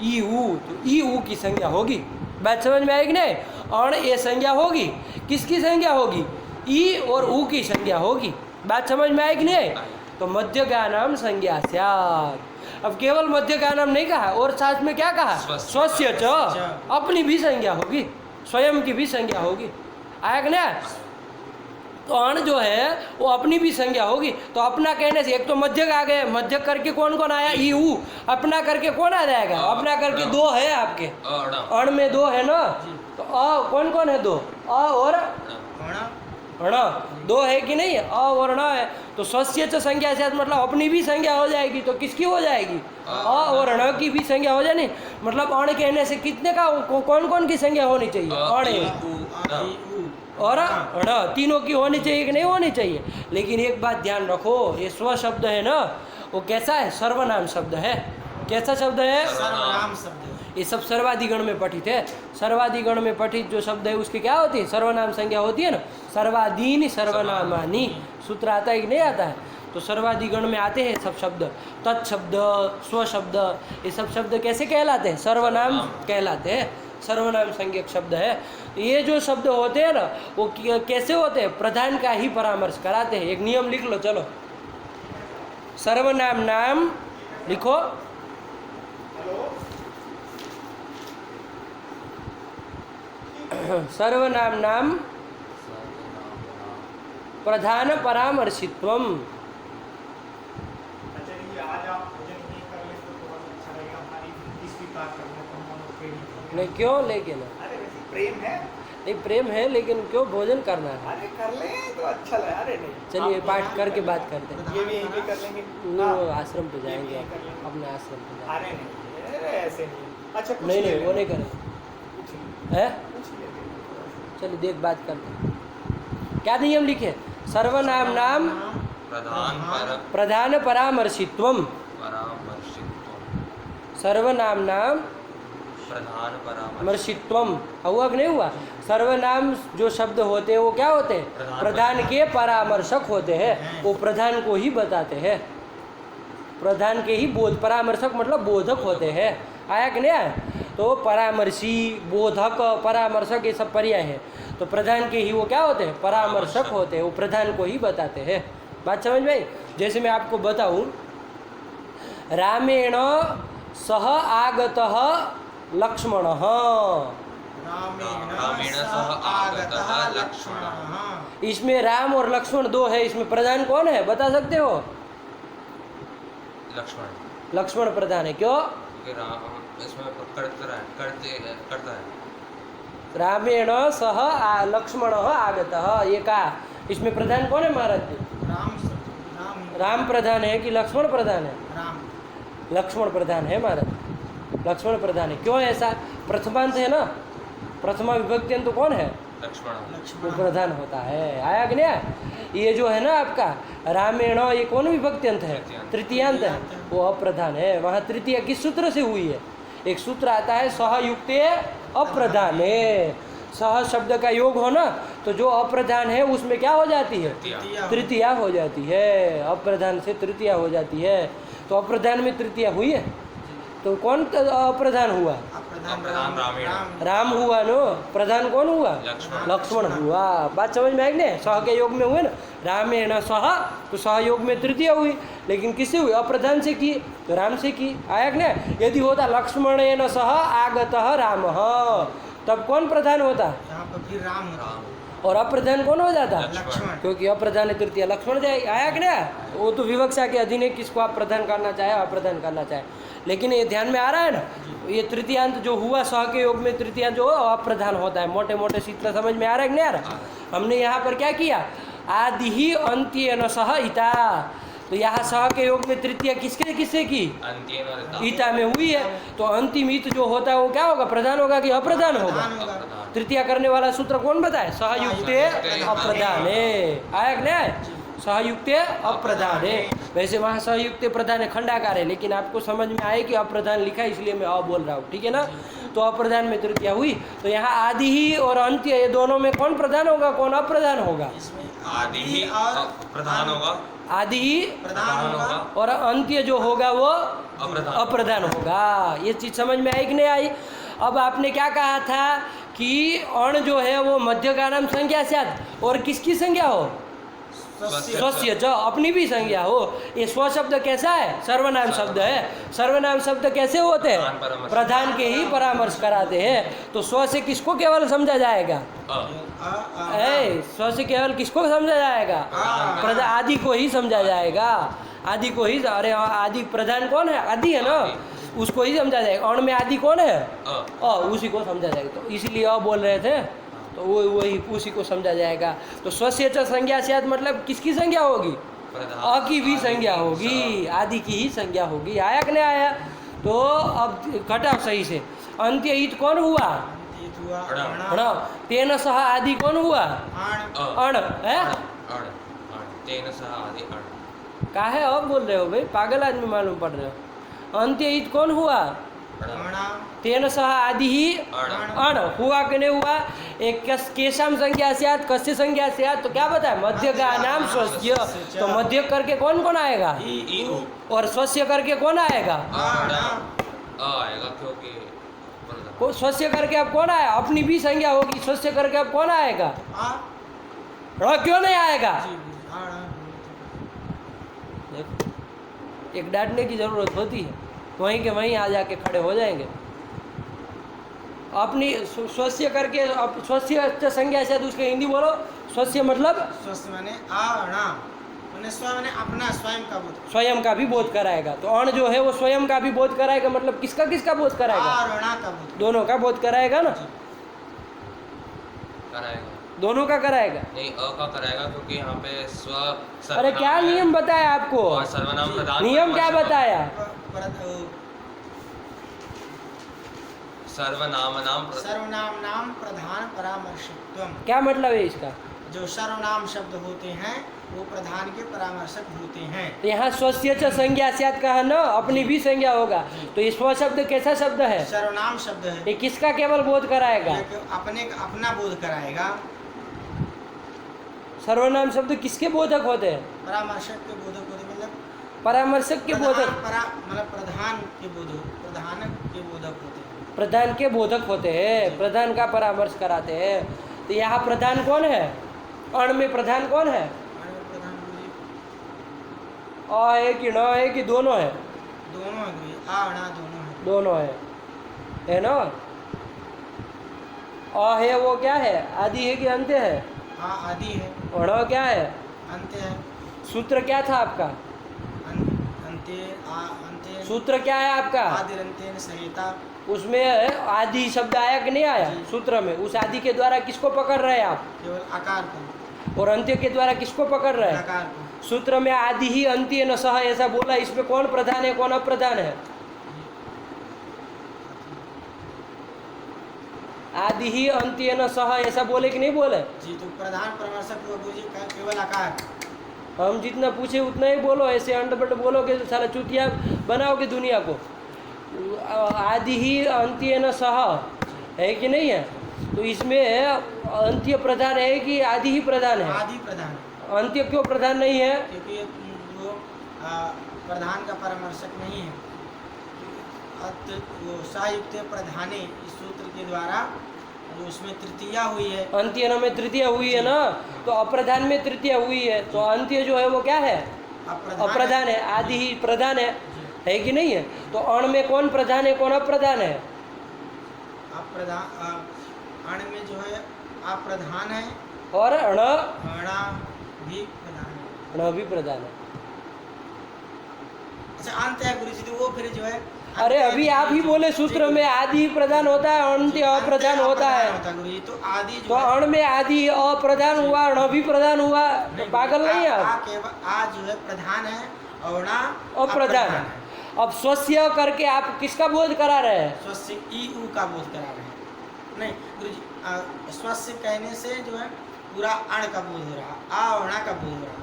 ई उ। तो ई उ की संज्ञा होगी। बात समझ में आई कि नहीं? अण ये संज्ञा होगी। किसकी संज्ञा होगी? ई और उ की संज्ञा होगी। बात समझ में आई कि नहीं? तो मध्य का नाम संज्ञा स्यात्। अब केवल मध्य का नाम नहीं कहा, और साथ में क्या कहा? स्वस्य च, अपनी भी संज्ञा होगी, स्वयं की भी संज्ञा होगी। आया कि नहीं? तो अण जो है वो अपनी भी संज्ञा होगी। तो अपना कहने से एक तो मध्य आ गए, मध्य करके कौन कौन आया? ई उ। अपना करके कौन आ जाएगा? अपना करके दो है आपके, अण में दो है ना। तो अ कौन कौन है? दो, अ और ण, दो है कि नहीं? अ और ण है। तो स्वस्य च संज्ञा स्यात् मतलब अपनी भी संज्ञा हो जाएगी। तो किसकी हो जाएगी? अ और ण की भी संज्ञा हो जानी। मतलब अण कहने से कितने का कौन कौन की संज्ञा होनी चाहिए? अण और ण, तीनों की होनी चाहिए कि नहीं होनी चाहिए? लेकिन एक बात ध्यान रखो, ये स्व शब्द है ना, वो कैसा है? सर्वनाम शब्द है। कैसा शब्द है? सर्वनाम शब्द। ये सब सर्वाधिगण में पठित है। सर्वाधिगण में पठित जो शब्द है उसकी क्या होती है? सर्वनाम संज्ञा होती है ना। सर्वादीनि सर्वनामानि सूत्र आता है कि नहीं आता है? तो सर्वाधिगण में आते हैं सब शब्द। तत्शब्द, स्व शब्द, ये सब शब्द कैसे कहलाते हैं? सर्वनाम कहलाते हैं। सर्वनाम संज्ञक शब्द है। ये जो शब्द होते हैं ना वो कैसे होते हैं? प्रधान का ही परामर्श कराते हैं। एक नियम लिख लो, चलो। सर्वनाम नाम लिखो। सर्वनाम नाम प्रधान परामर्शित्वम। अच्छा ये आज आप भोजन नहीं कर ले तो बहुत अच्छा रहेगा, हमारी विनती स्वीकार करने को हम मनोप्रेरित नहीं क्यों लेकिन अरे वैसे प्रेम है, नहीं प्रेम है लेकिन क्यों भोजन करना है? अरे कर ले तो अच्छा लगे। अरे नहीं चलिए आप पाठ यहाँ करके कर बात लेंगे। करते हैं। ये भी यहीं पे कर लेंगे। नहीं हाँ। वो आश्रम पे जाएंगे, ये भी कर लेंगे। अपने आश्रम पे जाएंगे। अरे नहीं अरे ऐसे नहीं। अच्छा कुछ नहीं ले नहीं वो लेंगे। नहीं करेंगे कुछ ले है। कुछ ले लेंगे। चलिए देख बात करते हैं। क्या नियम लिखे? सर्वनाम नाम प्रधान परामर्शित्वम। सर्वनाम नाम प्रधान मर्षित्वम हुआ कि नहीं हुआ? सर्वनाम जो शब्द होते हैं वो क्या होते हैं? प्रधान के परामर्शक होते हैं, वो प्रधान को ही बताते हैं, प्रधान के ही परामर्शक मतलब बोधक होते हैं। आया कि नहीं आया? तो परामर्शी, बोधक, परामर्शक ये सब पर्याय है। तो प्रधान के ही वो क्या होते हैं? परामर्शक होते हैं, वो प्रधान को ही बताते हैं। बात समझ में आई? जैसे मैं आपको बताऊं, रामेण सह आगतः लक्ष्मणः। रामेण सह आगतः लक्ष्मणः। इसमें राम और लक्ष्मण दो है, इसमें प्रधान कौन है बता सकते हो? लक्ष्मण, लक्ष्मण प्रधान है। क्यों? क्योंकि राम इसमें करता है। रामेण सह लक्ष्मण आगतः, ये कहा। इसमें प्रधान कौन है महाराज जी? राम प्रधान है कि लक्ष्मण प्रधान है? राम लक्ष्मण प्रधान है महाराज, लक्ष्मण प्रधान है। क्यों ऐसा? प्रथमांत है ना, प्रथमा विभक्ति तो कौन है? लक्ष्मण वो प्रधान होता है। आया कि नहीं? ये जो है ना आपका रामेण, ये कौन विभक्ति अंत है? तृतीयांत है, वो अप्रधान है। वहाँ तृतीय किस सूत्र से हुई है? एक सूत्र आता है सहयुक्ते अप्रधाने। सह शब्द का योग हो ना, तो जो अप्रधान है उसमें क्या हो जाती है? तृतीया हो जाती है। अप्रधान से तृतीया हो जाती है। तो अप्रधान में तृतीया हुई है, तो कौन अप्रधान हुआ? अप्रधान राम हुआ नो, प्रधान कौन हुआ? लक्ष्मण हुआ। बात समझ में आई नहीं? सह के योग में हुए ना, रामेण सह, तो सहयोग में तृतीय हुई, लेकिन किससे हुई? अप्रधान से की, तो राम से की। आया कि नहीं? यदि होता लक्ष्मणेन सह आगतः रामः, तब कौन प्रधान होता? यहाँ पर फिर राम और अप्रधान कौन हो जाता? लक्ष्मण। क्योंकि अप्रधान है तृतीय, लक्ष्मण जाए। आया कि नहीं? वो तो विवक्षा के अधीन है, किसको आप प्रधान करना चाहे, अप्रधान करना चाहे। लेकिन ये ध्यान में आ रहा है ना, ये तृतीयांत जो हुआ सह के योग में, तृतीयांत जो अप्रधान होता है। मोटे मोटे सूत्र समझ में आ रहा है कि नहीं आ रहा? हमने यहाँ पर क्या किया? आदि ही अंत्येन सह इता, तो यहाँ सह के योग में तृतीय किसके किससे की? ईता में हुई है। तो अंतिम ईत जो होता है वो क्या होगा? प्रधान होगा कि अप्रधान होगा? तृतीया करने वाला सूत्र कौन बताए? सहयुक्ते अप्रधाने। आया कि नहीं? सहयुक्ते अप्रधाने। वैसे वहाँ सहयुक्ते प्रधान है, खंडाकार है, लेकिन आपको समझ में आए कि अप्रधान लिखा है, इसलिए मैं बोल रहा हूँ। ठीक है ना? तो अप्रधान में तृतीया हुई, तो यहाँ आदि ही और अंत्य, ये दोनों में कौन प्रधान होगा, कौन अप्रधान होगा? आदि ही प्रधान होगा, आदि ही प्रधान होगा, और अंत्य जो होगा वो अप्रधान अप्रधान होगा। ये चीज समझ में आई कि नहीं आई? अब आपने क्या कहा था कि अण जो है वो मध्य का नाम संज्ञा से और किसकी संज्ञा हो? स्वस्य, जो अपनी भी संज्ञा हो। ये स्व शब्द कैसा है? सर्वनाम शब्द है। सर्वनाम शब्द कैसे होते हैं? प्रधान के ही परामर्श कराते हैं। तो स्व से किसको केवल समझा जाएगा? स्व से केवल किसको समझा जाएगा? प्रधान, आदि को ही समझा जाएगा। आदि को ही, अरे आदि प्रधान कौन है? आदि है ना, उसको ही समझा जाएगा। अण में आदि कौन है? उसी को समझा जाएगा। तो इसीलिए बोल रहे थे, तो वो वही उसी को समझा जाएगा। तो स्वस्य च संज्ञा से मतलब किसकी संज्ञा होगी? अ की भी संज्ञा होगी, आदि की ही संज्ञा होगी। आया कि नहीं आया? तो अब घटा सही से। अंत्य ईत कौन हुआ? अण। तेन सह आदि कौन हुआ? अण है। तेन सह आदि अण। काहे अब बोल रहे हो भाई? पागल आदमी मालूम पड़ रहे हो। अंत्य ईत कौन हुआ? तेन सह आदि ही अण हुआ कि नहीं हुआ? एक केशाम संज्ञा से आत, कस्य संज्ञा से आत, तो क्या बताया? मध्य का नाम स्वस्य। तो मध्य करके कौन कौन आएगा? और स्वस्य करके कौन आएगा? आएगा, क्योंकि स्वस्य करके अब कौन आया? अपनी भी संज्ञा होगी। स्वस्य करके अब कौन आएगा? क्यों नहीं आएगा? एक डांटने की जरूरत होती है, वहीं के वहीं आ जाके खड़े हो जाएंगे। अपनी स्वस्य करके स्वस्य संज्ञा से उसके हिंदी बोलो। स्वस्य मतलब स्वस्थ माने आणा, माने स्व माने अपना, स्वयं का बोध। स्वयं का भी बोध कराएगा। तो अण जो है वो स्वयं का भी बोध कराएगा, मतलब किसका किसका बोध कराएगा? आणा का बोध। दोनों का बोध कराएगा ना, कराएगा दोनों का कराएगा। नहीं, अ का कराएगा क्योंकि यहाँ पे स्व अरे क्या नियम बताया आपको? और सर्वनाम प्रधान नियम क्या बताया? सर्वनाम नाम सर्वनाम नाम प्रधान परामर्शकत्वम। क्या मतलब है इसका? जो सर्वनाम शब्द होते हैं वो प्रधान के परामर्शक होते हैं। तो यहाँ स्वस्य च संज्ञा स्यात् कहा ना, अपनी भी संज्ञा होगा। तो ये स्व शब्द कैसा शब्द है? सर्वनाम शब्द है। ये किसका केवल बोध कराएगा? ये अपने अपना बोध कराएगा। सर्वनाम शब्द किसके बोधक होते हैं? परामर्शक के बोधक होते, मतलब परामर्शक के बोधक, मतलब प्रधान के बोधक, प्रधानक के बोधक होते हैं। प्रधान के बोधक होते हैं, प्रधान का परामर्श कराते हैं। तो यहाँ प्रधान कौन है? अण में प्रधान कौन है? प्रधान गुरुजी अ है कि न है कि दोनों है? दोनों है गुरुजी, आणा दोनों है। दोनों है ना। अ है वो क्या है? आदि है कि अंत्य है? हाँ आदि है। अण क्या है? अंत्य है। सूत्र क्या था आपका? अंत्य सूत्र क्या है आपका? आदिरंतेन सहिता। उसमें आदि शब्द आया कि नहीं आया सूत्र में? उस आदि के द्वारा किसको पकड़ रहे हैं आप? केवल आकार को। और अंत्य के द्वारा किसको पकड़ रहे हैं? आकार को। सूत्र में आदि ही अंत्य न सह ऐसा बोला, इसमें कौन प्रधान है कौन अप्रधान है? आदि ही अंत्य न सह ऐसा बोले कि नहीं बोले? जी, तो प्रधान परामर्शक गुरुजी का केवल आकार। हम जितना पूछे उतना ही बोलो, ऐसे अंडबंड बोलोगे तो साला चुतिया बनाओगे दुनिया को। आदि ही अंत्य न सह है कि नहीं है? तो इसमें अंत्य प्रधान है कि आदि ही प्रधान है? आदि प्रधान है। अंत्य क्यों प्रधान नहीं है? क्योंकि वो प्रधान का परामर्शक नहीं है। वो सायुक्त प्रधाने इस सूत्र के द्वारा जो उसमें तृतीया हुई है, अंत्य न में तृतीया हुई है ना, तो अप्रधान में तृतीया हुई है। तो अंत्य जो है वो क्या है? अप्रधान है। आदि ही प्रधान है कि नहीं है? तो अण में कौन प्रधान है कौन अप्रधान है? अण में जो है अप्रधान है और अण अणा भी प्रधान है। अण भी प्रधान है। अच्छा, अंत है गुरुजी, तो वो फिर जो है अरे अभी आप ही बोले सूत्र में आदि प्रधान होता है, अंत्य अप्रधान होता है। गुरुजी, तो आदि तो अण में आदि अप्रधान हुआ, अण भी प्रधान हुआ, तो पागल नहीं है आप? आ जो है प्रधान है और अणा अप्रधान है। अब स्वस्य करके आप किसका बोध करा रहे हैं? स्वस्य ई उ का बोध करा रहे हैं। नहीं गुरुजी, स्वस्य कहने से जो है पूरा अण का बोध हो रहा, आ और अणा का बोध हो रहा।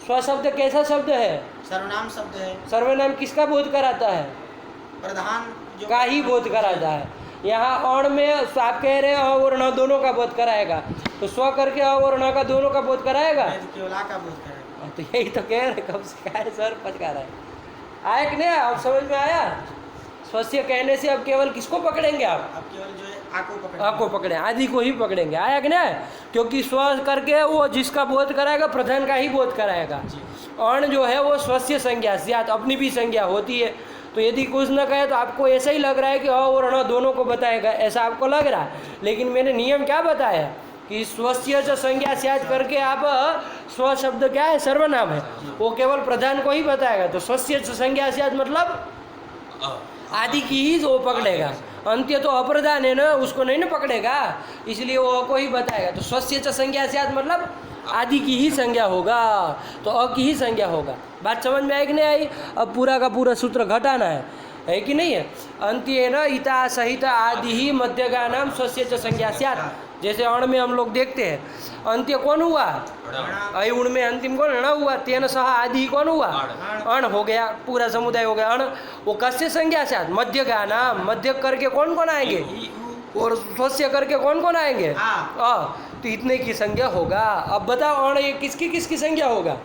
स्व शब्द कैसा शब्द है? सर्वनाम शब्द है। सर्वनाम किसका बोध कराता है? प्रधान जो का ही बोध कराता है। यहाँ अण में आप कह रहे हैं अ और ण दोनों का बोध कराएगा, तो स्व करके अ और ण का दोनों का बोध कराएगा? केवल आ का बोध कराएगा। तो यही तो कह रहे, कब से कह रहे सर पचका रहा है। आया कि नहीं? अब समझ में आया? स्वस्य कहने से अब केवल किसको पकड़ेंगे आप? अब केवल जो है आ को पकड़ेंगे। आपको पकड़े, आदि को ही पकड़ेंगे। आया कि नहीं? क्योंकि स्व करके वो जिसका बोध कराएगा प्रधान का ही बोध कराएगा। अण जो है वो स्वस्य संज्ञा स्यात्, अपनी भी संज्ञा होती है। तो यदि कुछ न कहे तो आपको ऐसा ही लग रहा है कि अ और अण दोनों को बताएगा, ऐसा आपको लग रहा है। लेकिन मैंने नियम क्या बताया कि स्वस्य च संज्ञा स्यात् करके आप स्व शब्द क्या है? सर्वनाम है, वो केवल प्रधान को ही बताएगा। तो स्वस्य च संज्ञा स्यात् मतलब आदि की ही वो पकड़ेगा। अंत्य तो अप्रधान है ना, उसको नहीं ना पकड़ेगा, इसलिए वो को ही बताएगा। तो स्वस्य च संज्ञा स्यात् मतलब आदि की ही संज्ञा होगा, तो अ की ही संज्ञा होगा। बात समझ में आई कि नहीं आई? अब पूरा का पूरा सूत्र घटाना है कि नहीं है? अंत्य न इता सहित आदि ही मध्यगानाम स्वस्य च संज्ञा स्यात्। जैसे अण में हम लोग देखते हैं, अंत्य कौन हुआ? अयुण में अंतिम कौन? अण हुआ। तेन सह आदि कौन हुआ? अण हो गया, पूरा समुदाय हो गया अण। वो कस्य संज्ञा स्यात्? मध्यगानाम। मध्य करके कौन कौन आएंगे? और स्वस्य करके कौन कौन आएंगे? तो इतने की संज्ञा होगा। अब बताओ अण ये किसकी किसकी संज्ञा होगा?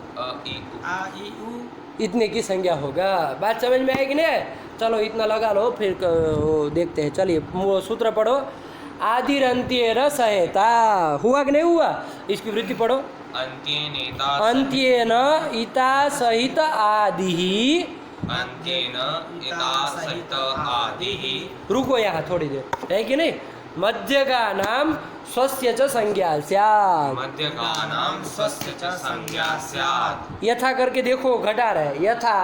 इतने की संज्ञा होगा। बात समझ में आएगी नहीं? चलो इतना लगा लो, फिर देखते हैं। चलिए वो सूत्र पढ़ो। आदिरंत्येन सहेता हुआ कि नहीं हुआ? इसकी वृत्ति पढ़ो। अंत्येन इता सहित आदि अंत्येन इता सहित आदिः रुको यहाँ थोड़ी देर, है कि नहीं। मध्य का नाम स्वस्य च संज्ञा स्यात्। मध्यगानां स्वस्य च संज्ञा स्यात्। यथा करके देखो घटा रहे, यथा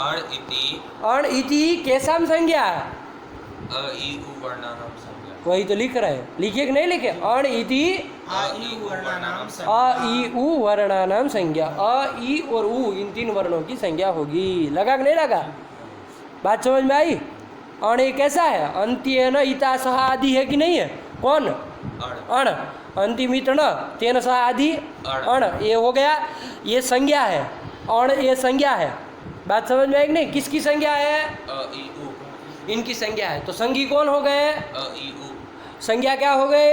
अण इति अण इति कैसाम संज्ञा, अ इ उ वर्णानां संज्ञा। वही तो लिख रहे हैं, लिखे कि नहीं लिखे। अण इति आ ई वर्णानाम अ संज्ञा। ई उ वर्णानाम संज्ञा, अ ई और उ इन तीन वर्णों की संज्ञा होगी। लगा कि नहीं लगा, बात समझ में आई। अण ये कैसा है, अंत्य न इता सह आदि है कि नहीं है, कौन अण अण, अंतिमित न तेन सह आदि अण, ये हो गया, ये संज्ञा है। अण ये संज्ञा है, बात समझ में आई कि नहीं। किसकी संज्ञा है, अ इ उ इनकी संज्ञा है। तो संगी कौन हो गए, अ इ उ संज्ञा क्या हो गए,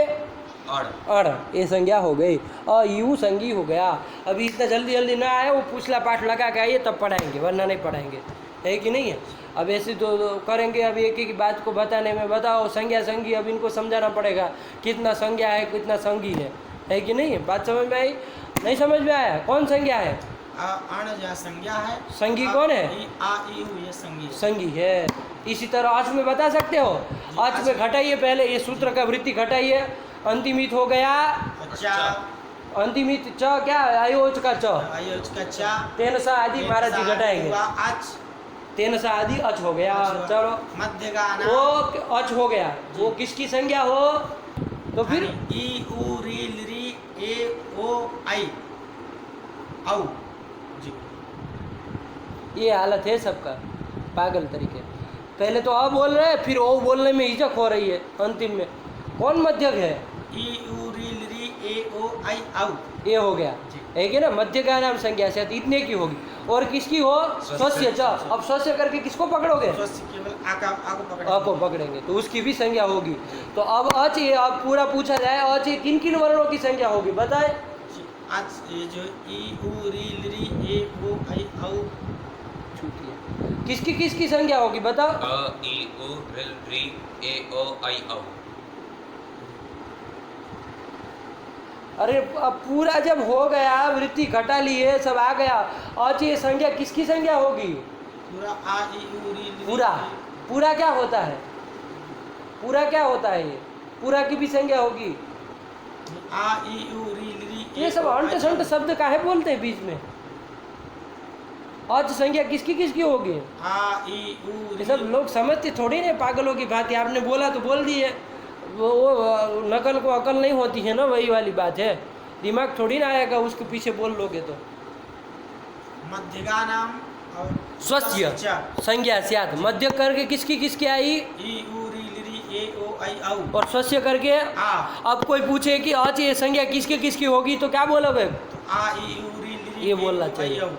अण अण, ये संज्ञा हो गई। यू संगी हो गया। अभी इतना जल्दी जल्दी ना आए, वो पूछला पाठ लगा के आइए तब पढ़ाएंगे, वरना नहीं पढ़ाएंगे, है कि नहीं है। अब ऐसे तो करेंगे, अब एक एक बात को बताने में, बताओ संज्ञा संगी, अब इनको समझाना पड़ेगा कितना संज्ञा है कितना संगी है कि नहीं है। बात समझ में आई, नहीं समझ में आया, कौन संज्ञा है, अण जो संज्ञा है, संगी कौन है, आ ई उ ये संगी है। संगी है। इसी तरह अच में बता सकते हो, अच में घटाइए पहले, ये सूत्र का वृत्ति घटाइए। अंतिमित हो गया, अच्छा, अंतिमित च क्या, आयोज का च, आयोज का चा, तेन सा आदि महाराज जी घटाएंगे, अच, तेन सा आदि अच हो गया। चलो मध्य का नाम वो अच हो गया, वो किसकी संज्ञा हो, तो फिर ई उ री री ए ओ आई औ जी। ये हालत है सबका, पागल तरीके। पहले तो अ बोल रहे हैं, फिर ओ बोलने में हिचक हो रही है। अंतिम में कौन मध्यक है, ई उ री री ए ओ आई औ, ये हो गया, जी। है कि ना। मध्य का नाम संज्ञा से इतने की होगी, और किसकी हो, स्वस्य च। अब स्वस्य करके किसको पकड़ोगे, स्वस्य केवल आ को पकड़े। अ को पकड़ेंगे तो उसकी भी संज्ञा होगी। तो अब अच, ये अब पूरा पूछा जाए, अच ये किन किन वर्णों की संज्ञा होगी बताए। आज ये जो ई उ री री ए ओ आई औ, किसकी किसकी संज्ञा होगी बताओ। अ इ उ रि ए ओ आई औ। अरे अब पूरा जब हो गया, वृत्ति घटा लिए, सब आ गया, अच ये संज्ञा किसकी संज्ञा होगी, पूरा आ ई उ री री पूरा। पूरा क्या होता है, पूरा क्या होता है, ये पूरा की भी संज्ञा होगी। आ ई उ री री ये सब अंट संट शब्द काहे बोलते हैं बीच में। अच संज्ञा किसकी किसकी होगी, आ ई उ ये सब लोग समझते थोड़ी नहीं, पागलों की भांति। आपने बोला तो बोल दिए, वो नकल को अकल नहीं होती है ना, वही वाली बात है। दिमाग थोड़ी ना आएगा, उसके पीछे बोल लोगे तो। मध्यगा नाम और स्वस्य च, संज्ञा स्यात्, मध्य करके किसकी किसकी आई, ई उ री री ए ओ आई औ, और स्वस्य करके। आ, अब कोई पूछे कि अच ये संज्ञा किसके किसकी होगी, तो क्या बोलोगे, आ ई उ री री ये बोलना चाहिए। औ।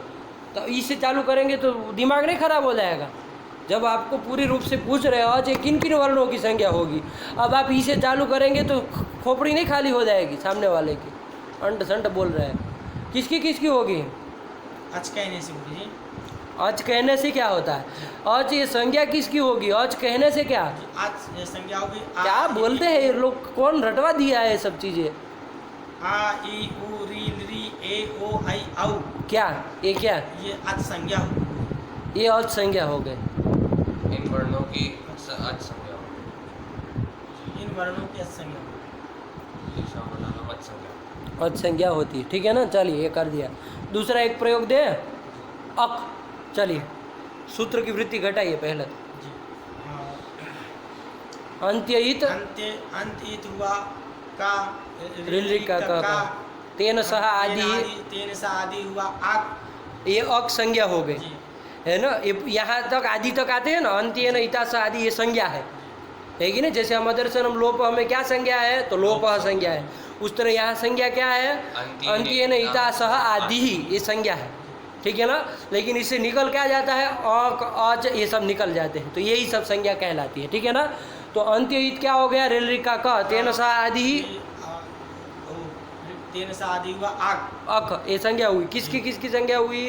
तो इससे चालू करेंगे तो दिमाग नहीं खराब हो जाएगा। जब आपको पूरी रूप से पूछ रहे हो अच ये किन किन वर्णों की संज्ञा होगी, अब आप इसे चालू करेंगे तो खोपड़ी नहीं खाली हो जाएगी सामने वाले की। अंट संट बोल रहे हैं, किसकी किसकी होगी, आज कहने से होगी जी। अच कहने से क्या होता है, अच ये संज्ञा किसकी होगी, अच कहने से क्या, आज ये संज्ञा होगी आ, क्या बोलते हैं ये लोग, कौन रटवा दिया है ये सब चीज़ें। आ ई उ री री ए ओ आई औ, क्या ये, क्या ये आज संज्ञा होगी। ये अच संज्ञा हो गए। इन वर्णों की अच संज्ञा होगी। इन वर्णों की आज संज्ञा होगी। ईशा वर्णानां अच संज्ञा। अच संज्ञा होती है, ठीक है ना। चलिए ये कर दिया। दूसरा एक प्रयोग दे, अक। चलिए सूत्र की वृत्ति घटाइए पहले। जी। अंत्ययित अंत हुआ का ऋलिक का तेन सह आदि, तेन सह आदि हुआ आक, ये अक संज्ञा हो गई, जी। है ना। ये यहाँ तक आदि तक आते हैं ना, अंत्य न इता सह आदि, ये संज्ञा है कि नहीं। जैसे हम अदर्शनम लोप में क्या संज्ञा है, तो लोप संज्ञा है। उस तरह यहाँ संज्ञा क्या है, अंत्य न इता सह आदि ही, ये संज्ञा है, ठीक है ना। लेकिन इससे निकल क्या जाता है, अक अच ये सब निकल जाते हैं, तो यही सब संज्ञा कहलाती है, ठीक है ना। तो अंत्ययित क्या हो गया, ऋलिका का तेन सह आदि ही, तेन सह आदि हुआ आक, अक ये संज्ञा हुई। किसकी किसकी संज्ञा हुई,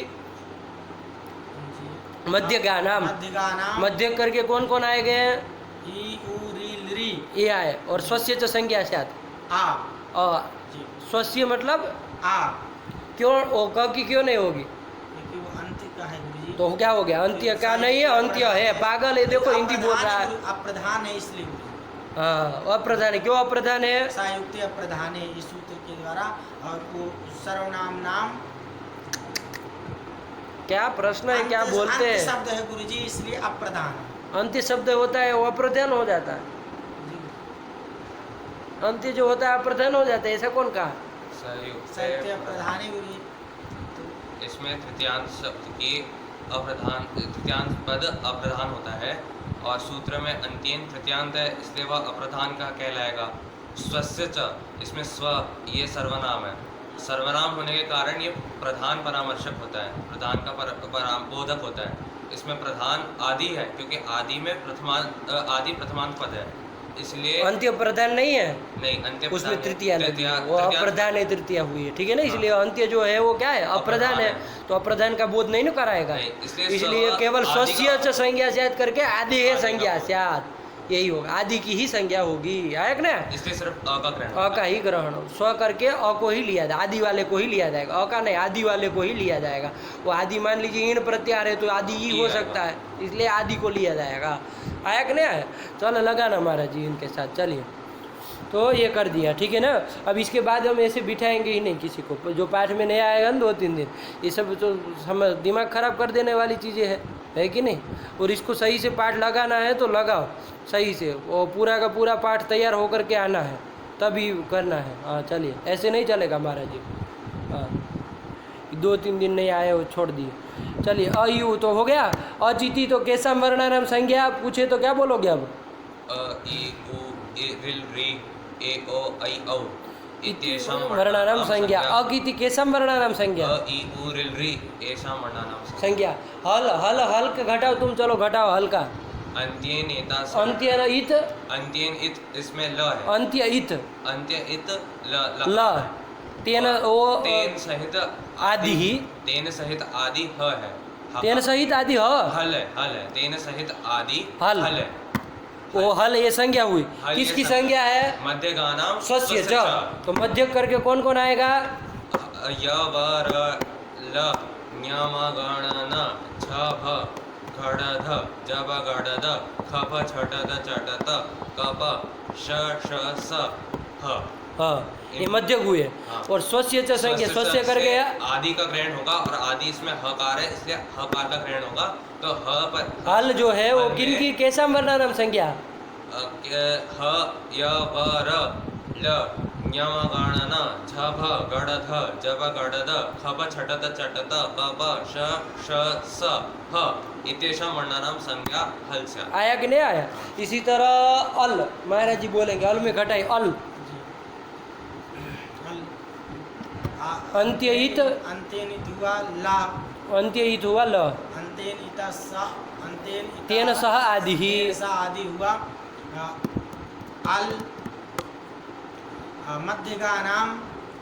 मध्य का नाम। मध्य का नाम, मध्य करके कौन कौन आए गए हैं, ई उ री री ये आए। और स्वस्य च संज्ञा स्यात्, आ, जी। स्वस्य मतलब आ, क्यों, ओ क की क्यों नहीं होगी, क्योंकि वो अंत्य का है गुरुजी। तो क्या हो गया? अंत्य का नहीं है, अंत्य है। पागल है, देखो हिंदी बोल रहा है। अप्रधान है इसलिए गुरुजी। हाँ, अप्रधान है। क्यों अप्रधान है? सायुक्त अप्रधान है इस सूत्र के द्वारा। और वो सर्वनाम नाम क्या प्रश्न है, क्या बोलते हैं? शब्द है गुरुजी, इसलिए अप्रधान है। अंत्य शब्द होता है वो अप्रधान हो जाता है। अंत्य जो होता है अप्रधान हो जाता है, ऐसा कौन कहा? संयुक्त सायुक्त अप्रधान है गुरुजी। इसमें तृतीयांश शब्द की तृतीयांश पद अप्रधान होता है और सूत्र में अंत्येन तृतीयांत है, इसलिए वह अप्रधान का कहलाएगा। स्वस्य च, इसमें स्व ये सर्वनाम है। सर्वनाम होने के कारण ये प्रधान परामर्शक होता है, प्रधान का बोधक होता है। इसमें प्रधान आदि है क्योंकि आदि में आदि प्रथमांत पद है, इसलिए अंत्य प्रधान नहीं है। नहीं, अंत्य उसमें तृतीया नहीं, तृतीया वो अप्रधान है, तृतीया हुई है, ठीक है ना। इसलिए अंत्य जो है वो क्या है? अप्रधान है। तो अप्रधान का बोध नहीं ना कराएगा, नहीं, इसलिए केवल स्वस्य च संज्ञा स्यात् करके आदि है संज्ञा स्यात्, यही होगा। आदि की ही संज्ञा होगी, आया ना। इसलिए सिर्फ अ का ग्रहण अ का ही ग्रहण, स्व करके अ को ही लिया जाए, आदि वाले को ही लिया जाएगा। अ का नहीं, आदि वाले को ही लिया जाएगा। वो आदि मान लीजिए इन प्रत्यार है तो आदि ही हो सकता है, इसलिए आदि को लिया जाएगा। आया कि नहीं आया? चलो लगाना महाराज जी इनके साथ। चलिए, तो ये कर दिया, ठीक है ना। अब इसके बाद हम ऐसे बिठाएंगे ही नहीं किसी को, जो पाठ में नहीं आएगा ना 2-3 दिन, ये सब तो हम दिमाग खराब कर देने वाली चीज़ें है कि नहीं। और इसको सही से पाठ लगाना है तो लगाओ सही से, वो पूरा का पूरा पाठ तैयार होकर के आना है, तभी करना है। हाँ चलिए, ऐसे नहीं चलेगा महाराज जी। हाँ, 2-3 दिन नहीं आए वो छोड़ दिए। चलिए, अयु तो हो गया। अचिति तो केशव वर्णानाम संज्ञा पूछे तो क्या बोलोगे अब? अ इ उ ए रिल री ए ओ ऐ औ इत्येषां वर्णानाम संज्ञा। अकिति केशव वर्णानाम संज्ञा। अ इ उ रिल री एषां वर्णानाम संज्ञा। हल हल हल का घटाओ तुम, चलो घटाओ हल का। अंत्येन एतास अंत्य इत, अंत्येन इत, इसमें ल है। अंत्य इत, अंत्य इत ल ल, तेन वो तेन सहित आदि ही, तेन सहित आदि ह है। तेन सहित आदि ह, हल है तेन सहित आदि हल। है। वो हल ये संज्ञा हुई। हल किसकी ये संज्ञा है? मध्यगानाम स्वस्य च। तो मध्य करके कौन कौन आएगा? य व र ल ञ म गण न छ भ घड़ ध ज ब गड़ द ख फ छ ट द च ट त क प श श स ह। हाँ, ये मध्य हुए। हाँ। और स्वस्य च संज्ञा, स्वस्य करके आदि का ग्रहण होगा और आदि इसमें हकार है, इसलिए हकार का ग्रहण होगा। तो ह पर हल जो है वो हल में किनकी कैसा वर्णानाम संज्ञा? ह य व र ल ञ म गण न झ भ गड़ ध ज ब गड़ द ख प छ ट द च ट त क प श श स ह इत्येषां वर्णानाम संज्ञा हल से। आया कि नहीं आया? इसी तरह अल, महाराज जी बोलेंगे अल में घटाई अल। अंत्यहित, अंत्यनित हुआ ला, अंत्यहित हुआ ल, अंत्यनित सा, अंत्यनित तेन सह आदि ही, तेन सह आदि हुआ अल। मध्य का नाम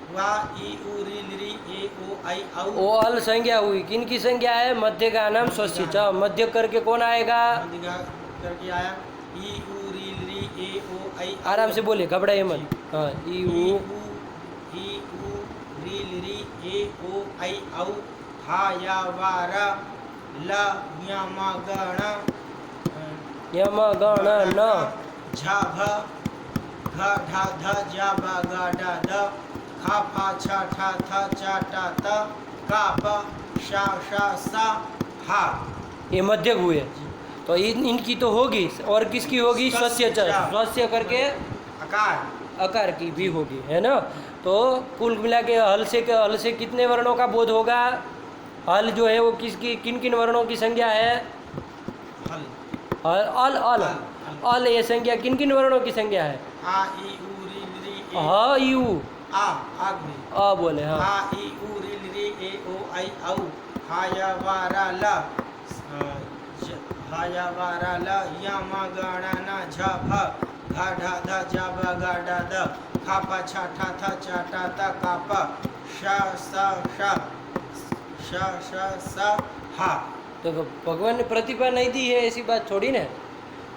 हुआ ई उ री ली ए ओ ऐ औ। वो अल संज्ञा हुई। किनकी संज्ञा है? मध्य का नाम स्वस्य च। मध्य करके कौन आएगा? मध्य का करके आया ई उ री ली ए ओ ऐ औ। आराम से बोलिए, घबराइए मत। हाँ, ई उ री ली ए ओ ऐ औ हा या वा र ल ञ म गण यम गण न झ भ घ ढ ध ज ब ग ड द ख फ छ ठ थ च ट त क प श श स ह। ये मध्य हुए। तो इनकी तो होगी, और किसकी होगी? स्वस्य च। स्वस्य करके अकार, अकार की भी होगी, है ना। तो कुल मिला के हल से कितने वर्णों का बोध होगा? हल जो है वो किसकी, किन किन वर्णों की संज्ञा है? हल, अल अल अल ये संज्ञा किन किन वर्णों की संज्ञा है? आ ई उ री ली ए ह यू आ आग्नि अ बोले। हाँ, आ ई उ री ली ए ओ ऐ औ हा या वा र ल हा या वा र ल य म गण न झ भ घ ढ ध ज ब ग ड द ख प छ ठ थ च ट त क प श स ह। तो भगवान ने प्रतिभा नहीं दी है ऐसी बात थोड़ी ना,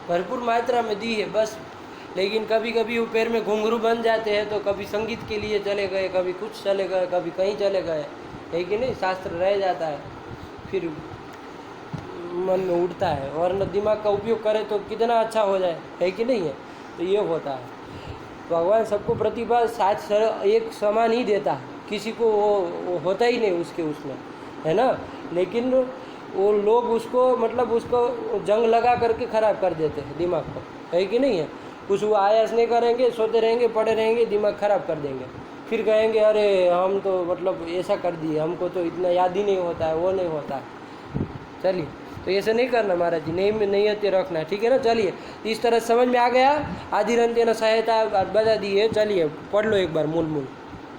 भरपूर मात्रा में दी है बस। लेकिन कभी कभी वो पैर में घुंघरू बन जाते हैं, तो कभी संगीत के लिए चले गए, कभी कुछ चले गए, कभी कहीं चले गए, है कि नहीं। शास्त्र रह जाता है, फिर मन में उठता है, और न दिमाग का उपयोग करे तो कितना अच्छा हो जाए, है कि नहीं है। तो ये होता है, भगवान सबको प्रतिभा साथ एक समान ही देता है, किसी को वो होता ही नहीं उसके उसमें, है ना। लेकिन वो लोग उसको मतलब उसको जंग लगा करके ख़राब कर देते हैं दिमाग को, है कि नहीं है। कुछ वो आयास नहीं करेंगे, सोते रहेंगे, पड़े रहेंगे, दिमाग ख़राब कर देंगे, फिर कहेंगे अरे हम तो मतलब ऐसा कर दिए, हमको तो इतना याद ही नहीं होता है, वो नहीं होता है। चलिए, तो ऐसे नहीं करना महाराज जी, नियत रखना है, ठीक है ना। चलिए, इस तरह समझ में आ गया। आदिरंत्येन सहायता बता दी है, चलिए पढ़ लो एक बार मूल।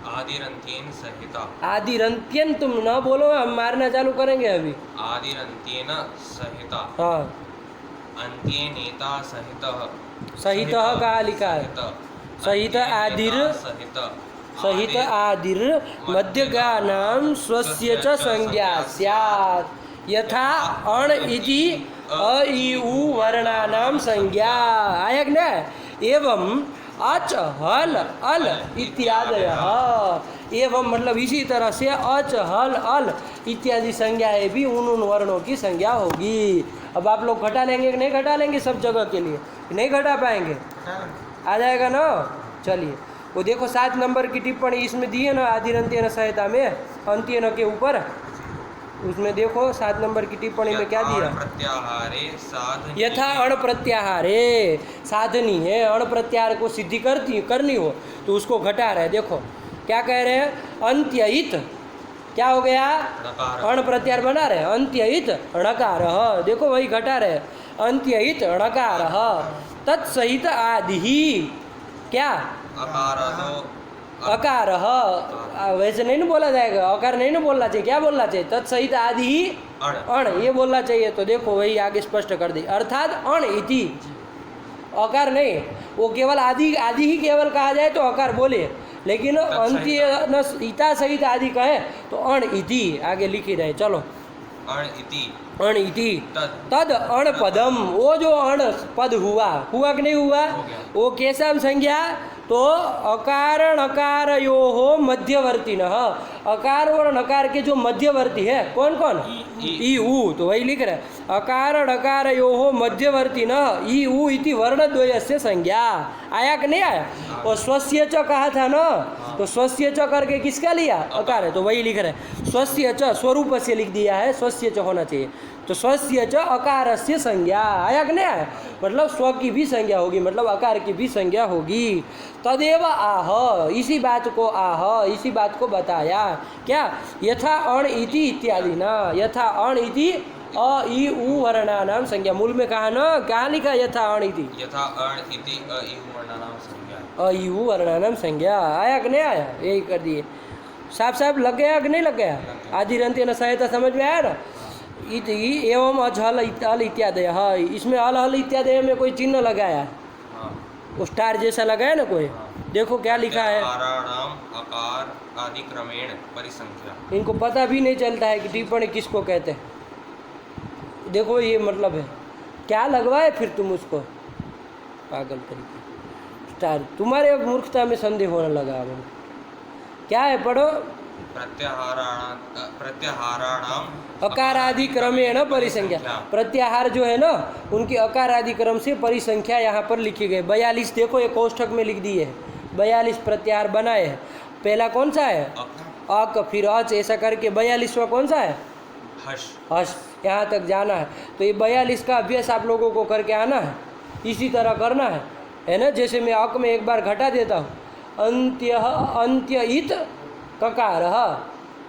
आदिरंत्येन सहिता। आदिरंत्येन तुम ना बोलो, हम मारना चालू करेंगे अभी। आदिरंत्येन सहिता। हाँ, अंत्येनेता सहितः। सहितः कहाँ लिखा है? सहित आदिर, सहित आदिर मध्यगानां स्वस्य च संज्ञा स्यात् यथा अण इति अ इ उ वर्णानां संज्ञा। आया कि ना? एवं अच हल अल इत्यादयः। एवं मतलब इसी तरह से अच हल अल इत्यादि संज्ञाएं भी उन वर्णों की संज्ञा होगी। अब आप लोग घटा लेंगे कि नहीं घटा लेंगे सब जगह के लिए? नहीं घटा पाएंगे, आ जाएगा ना। चलिए, वो देखो 7 नंबर की टिप्पणी इसमें दी है ना, आदिरंत्येन सहायता में अंत्येन के ऊपर, उसमें देखो 7 नंबर की टिप्पणी में क्या दिया? प्रत्याहारे साधनी। यथा अण प्रत्याहारे साधनी है, अण प्रत्याहार को सिद्धि करनी हो तो उसको घटा रहे। देखो क्या कह रहे हैं? अंत्यहित क्या हो गया? अण प्रत्याहार बना रहे, अंत्यहित णकार। देखो वही घटा रहे, अंत्यहित णकार तत्सहित आदि क्या अकार। वैसे नहीं ना बोला जाएगा, अकार नहीं ना बोलना चाहिए, क्या बोलना चाहिए? तत्सहित आदि ही अण, ये बोलना चाहिए। तो देखो वही आगे स्पष्ट कर दी, अर्थात अण इति, अकार नहीं, वो केवल आदि ही केवल कहा जाए तो अकार बोले, लेकिन अंत्य न इता सहित आदि कहे तो अण इति आगे लिखी रहे। चलो, अण इति तद अण पदम, वो जो अण पद हुआ कि नहीं हुआ, वो कैसा संज्ञा? तो अकार नकार यो हो मध्यवर्ती न, अकार और नकार के जो मध्यवर्ती है कौन कौन? ई उ। तो वही लिख रहे, अकार नकार यो हो मध्यवर्ती न ई उ इति वर्णद्वयस्य संज्ञा। आया कि नहीं आया? और स्वस्य च कहा था ना, तो स्वस्य च करके किसका लिया? अकार है, तो वही लिख रहे, स्वस्य च स्वरूप से लिख दिया है, स्वस्य च होना चाहिए। तो स्वस्य च अकारस्य संज्ञा। आया कि नहीं आया? मतलब स्व की भी संज्ञा होगी, मतलब अकार की भी संज्ञा होगी। तदेव आह, इसी बात को आह, इसी बात को बताया। क्या? यथा अण इति इत्यादि ना, यथा अण इति अ इ उ वर्णानाम संज्ञा। मूल में कहा ना, क्या लिखा? यथा अण इति, यथा अण इति अ इ उ वर्णानाम संज्ञा, अ इ उ वर्णानाम संज्ञा। आया कि नहीं आया? यही कर दिए। साफ साफ लग गया कि नहीं लग गया? आदिरंत्येन सहायता समझ में आया ना? इति एवं अल इत्यादय, इसमें अल इत्यादय में कोई चिन्ह लगाया है, वो स्टार जैसा लगाया ना कोई। देखो क्या लिखा है? अकार आदि क्रमेण परिसंख्या। इनको पता भी नहीं चलता है कि टिप्पणी किसको कहते हैं। देखो ये मतलब है, क्या लगवाए फिर तुम उसको, पागल तरीके स्टार। तुम्हारे मूर्खता में संदेह होने लगा। अब क्या है? पढ़ो। प्रत्याहाराणाम अकार आदि क्रमेण परिसंख्या। प्रत्याहार जो है ना, उनकी अकार आदि क्रम से परिसंख्या यहाँ पर लिखी गई। 42 देखो, ये कोष्ठक में लिख दिए है, 42 प्रत्याहार बनाए हैं। पहला कौन सा है? अक, फिर अच, ऐसा करके 42वां कौन सा है? हर्ष। यहाँ तक जाना है। तो ये 42 का अभ्यास आप लोगों को करके आना है, इसी तरह करना है ना। जैसे मैं अक में एक बार घटा देता हूँ, अंत्यहित ककार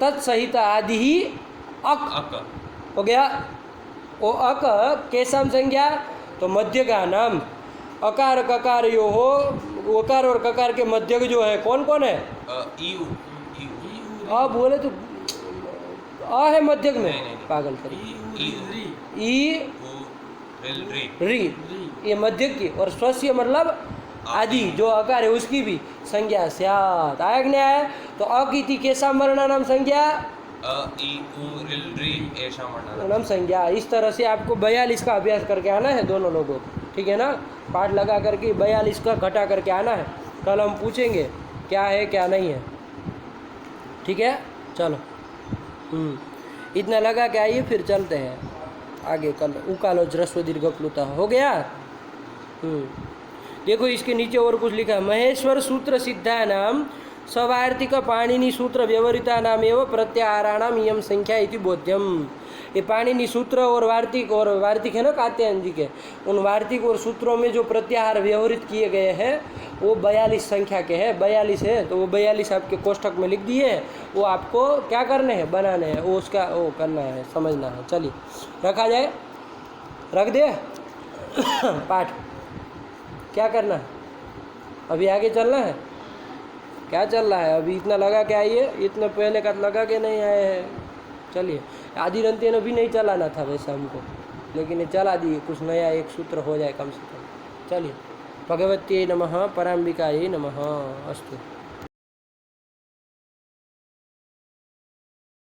तत्सहित आदि ही अक हो गया। वो अक कैसा संज्ञा? तो मध्य का नाम। अकार ककार यो हो, ओकार और ककार के मध्य जो है कौन कौन है? आ बोले तो आ है मध्यक में, पागल करी। ई री, ये मध्यक की, और स्वस्य मतलब आदि जो अकार है उसकी भी संज्ञा स्यात्। आया कि नहीं आया? तो अकिति कैसा वर्णानाम संज्ञा? नाम संज्ञा। इस तरह से आपको 42 का अभ्यास करके आना है दोनों लोगों को, ठीक है ना। पाठ लगा करके 42 का घटा करके आना है। कल हम पूछेंगे क्या है क्या नहीं है, ठीक है। चलो, इतना लगा के आइए, फिर चलते हैं आगे। कल उकालो ह्रस्व दीर्घ प्लुत हो गया। देखो इसके नीचे और कुछ लिखा है, महेश्वर सूत्र सिद्धा नाम सवार्तिक पाणिनि सूत्र व्यवहृता नाम एवं प्रत्याहाराणाम इयम संख्या इति बोध्यम। ये पाणिनि सूत्र और वार्तिक है ना कात्यायन जी के, उन वार्तिक और सूत्रों में जो प्रत्याहार व्यवहृत किए गए हैं वो 42 संख्या के हैं। 42 है तो वो 42 आपके कोष्ठक में लिख दिए, वो आपको क्या करने हैं, बनाने हैं, वो उसका वो करना है, समझना है। चलिए रखा जाए, रख दे पाठ। क्या करना है अभी, आगे चलना है, क्या चल रहा है अभी? इतना लगा के आइए, इतना पहले का लगा के नहीं आए हैं। चलिए आदि रंते ने भी नहीं चलाना था वैसे हमको, लेकिन ये चला दिए, कुछ नया एक सूत्र हो जाए कम से कम। चलिए भगवत्यै नमः, पराम्बिकायै नमः। अस्तु।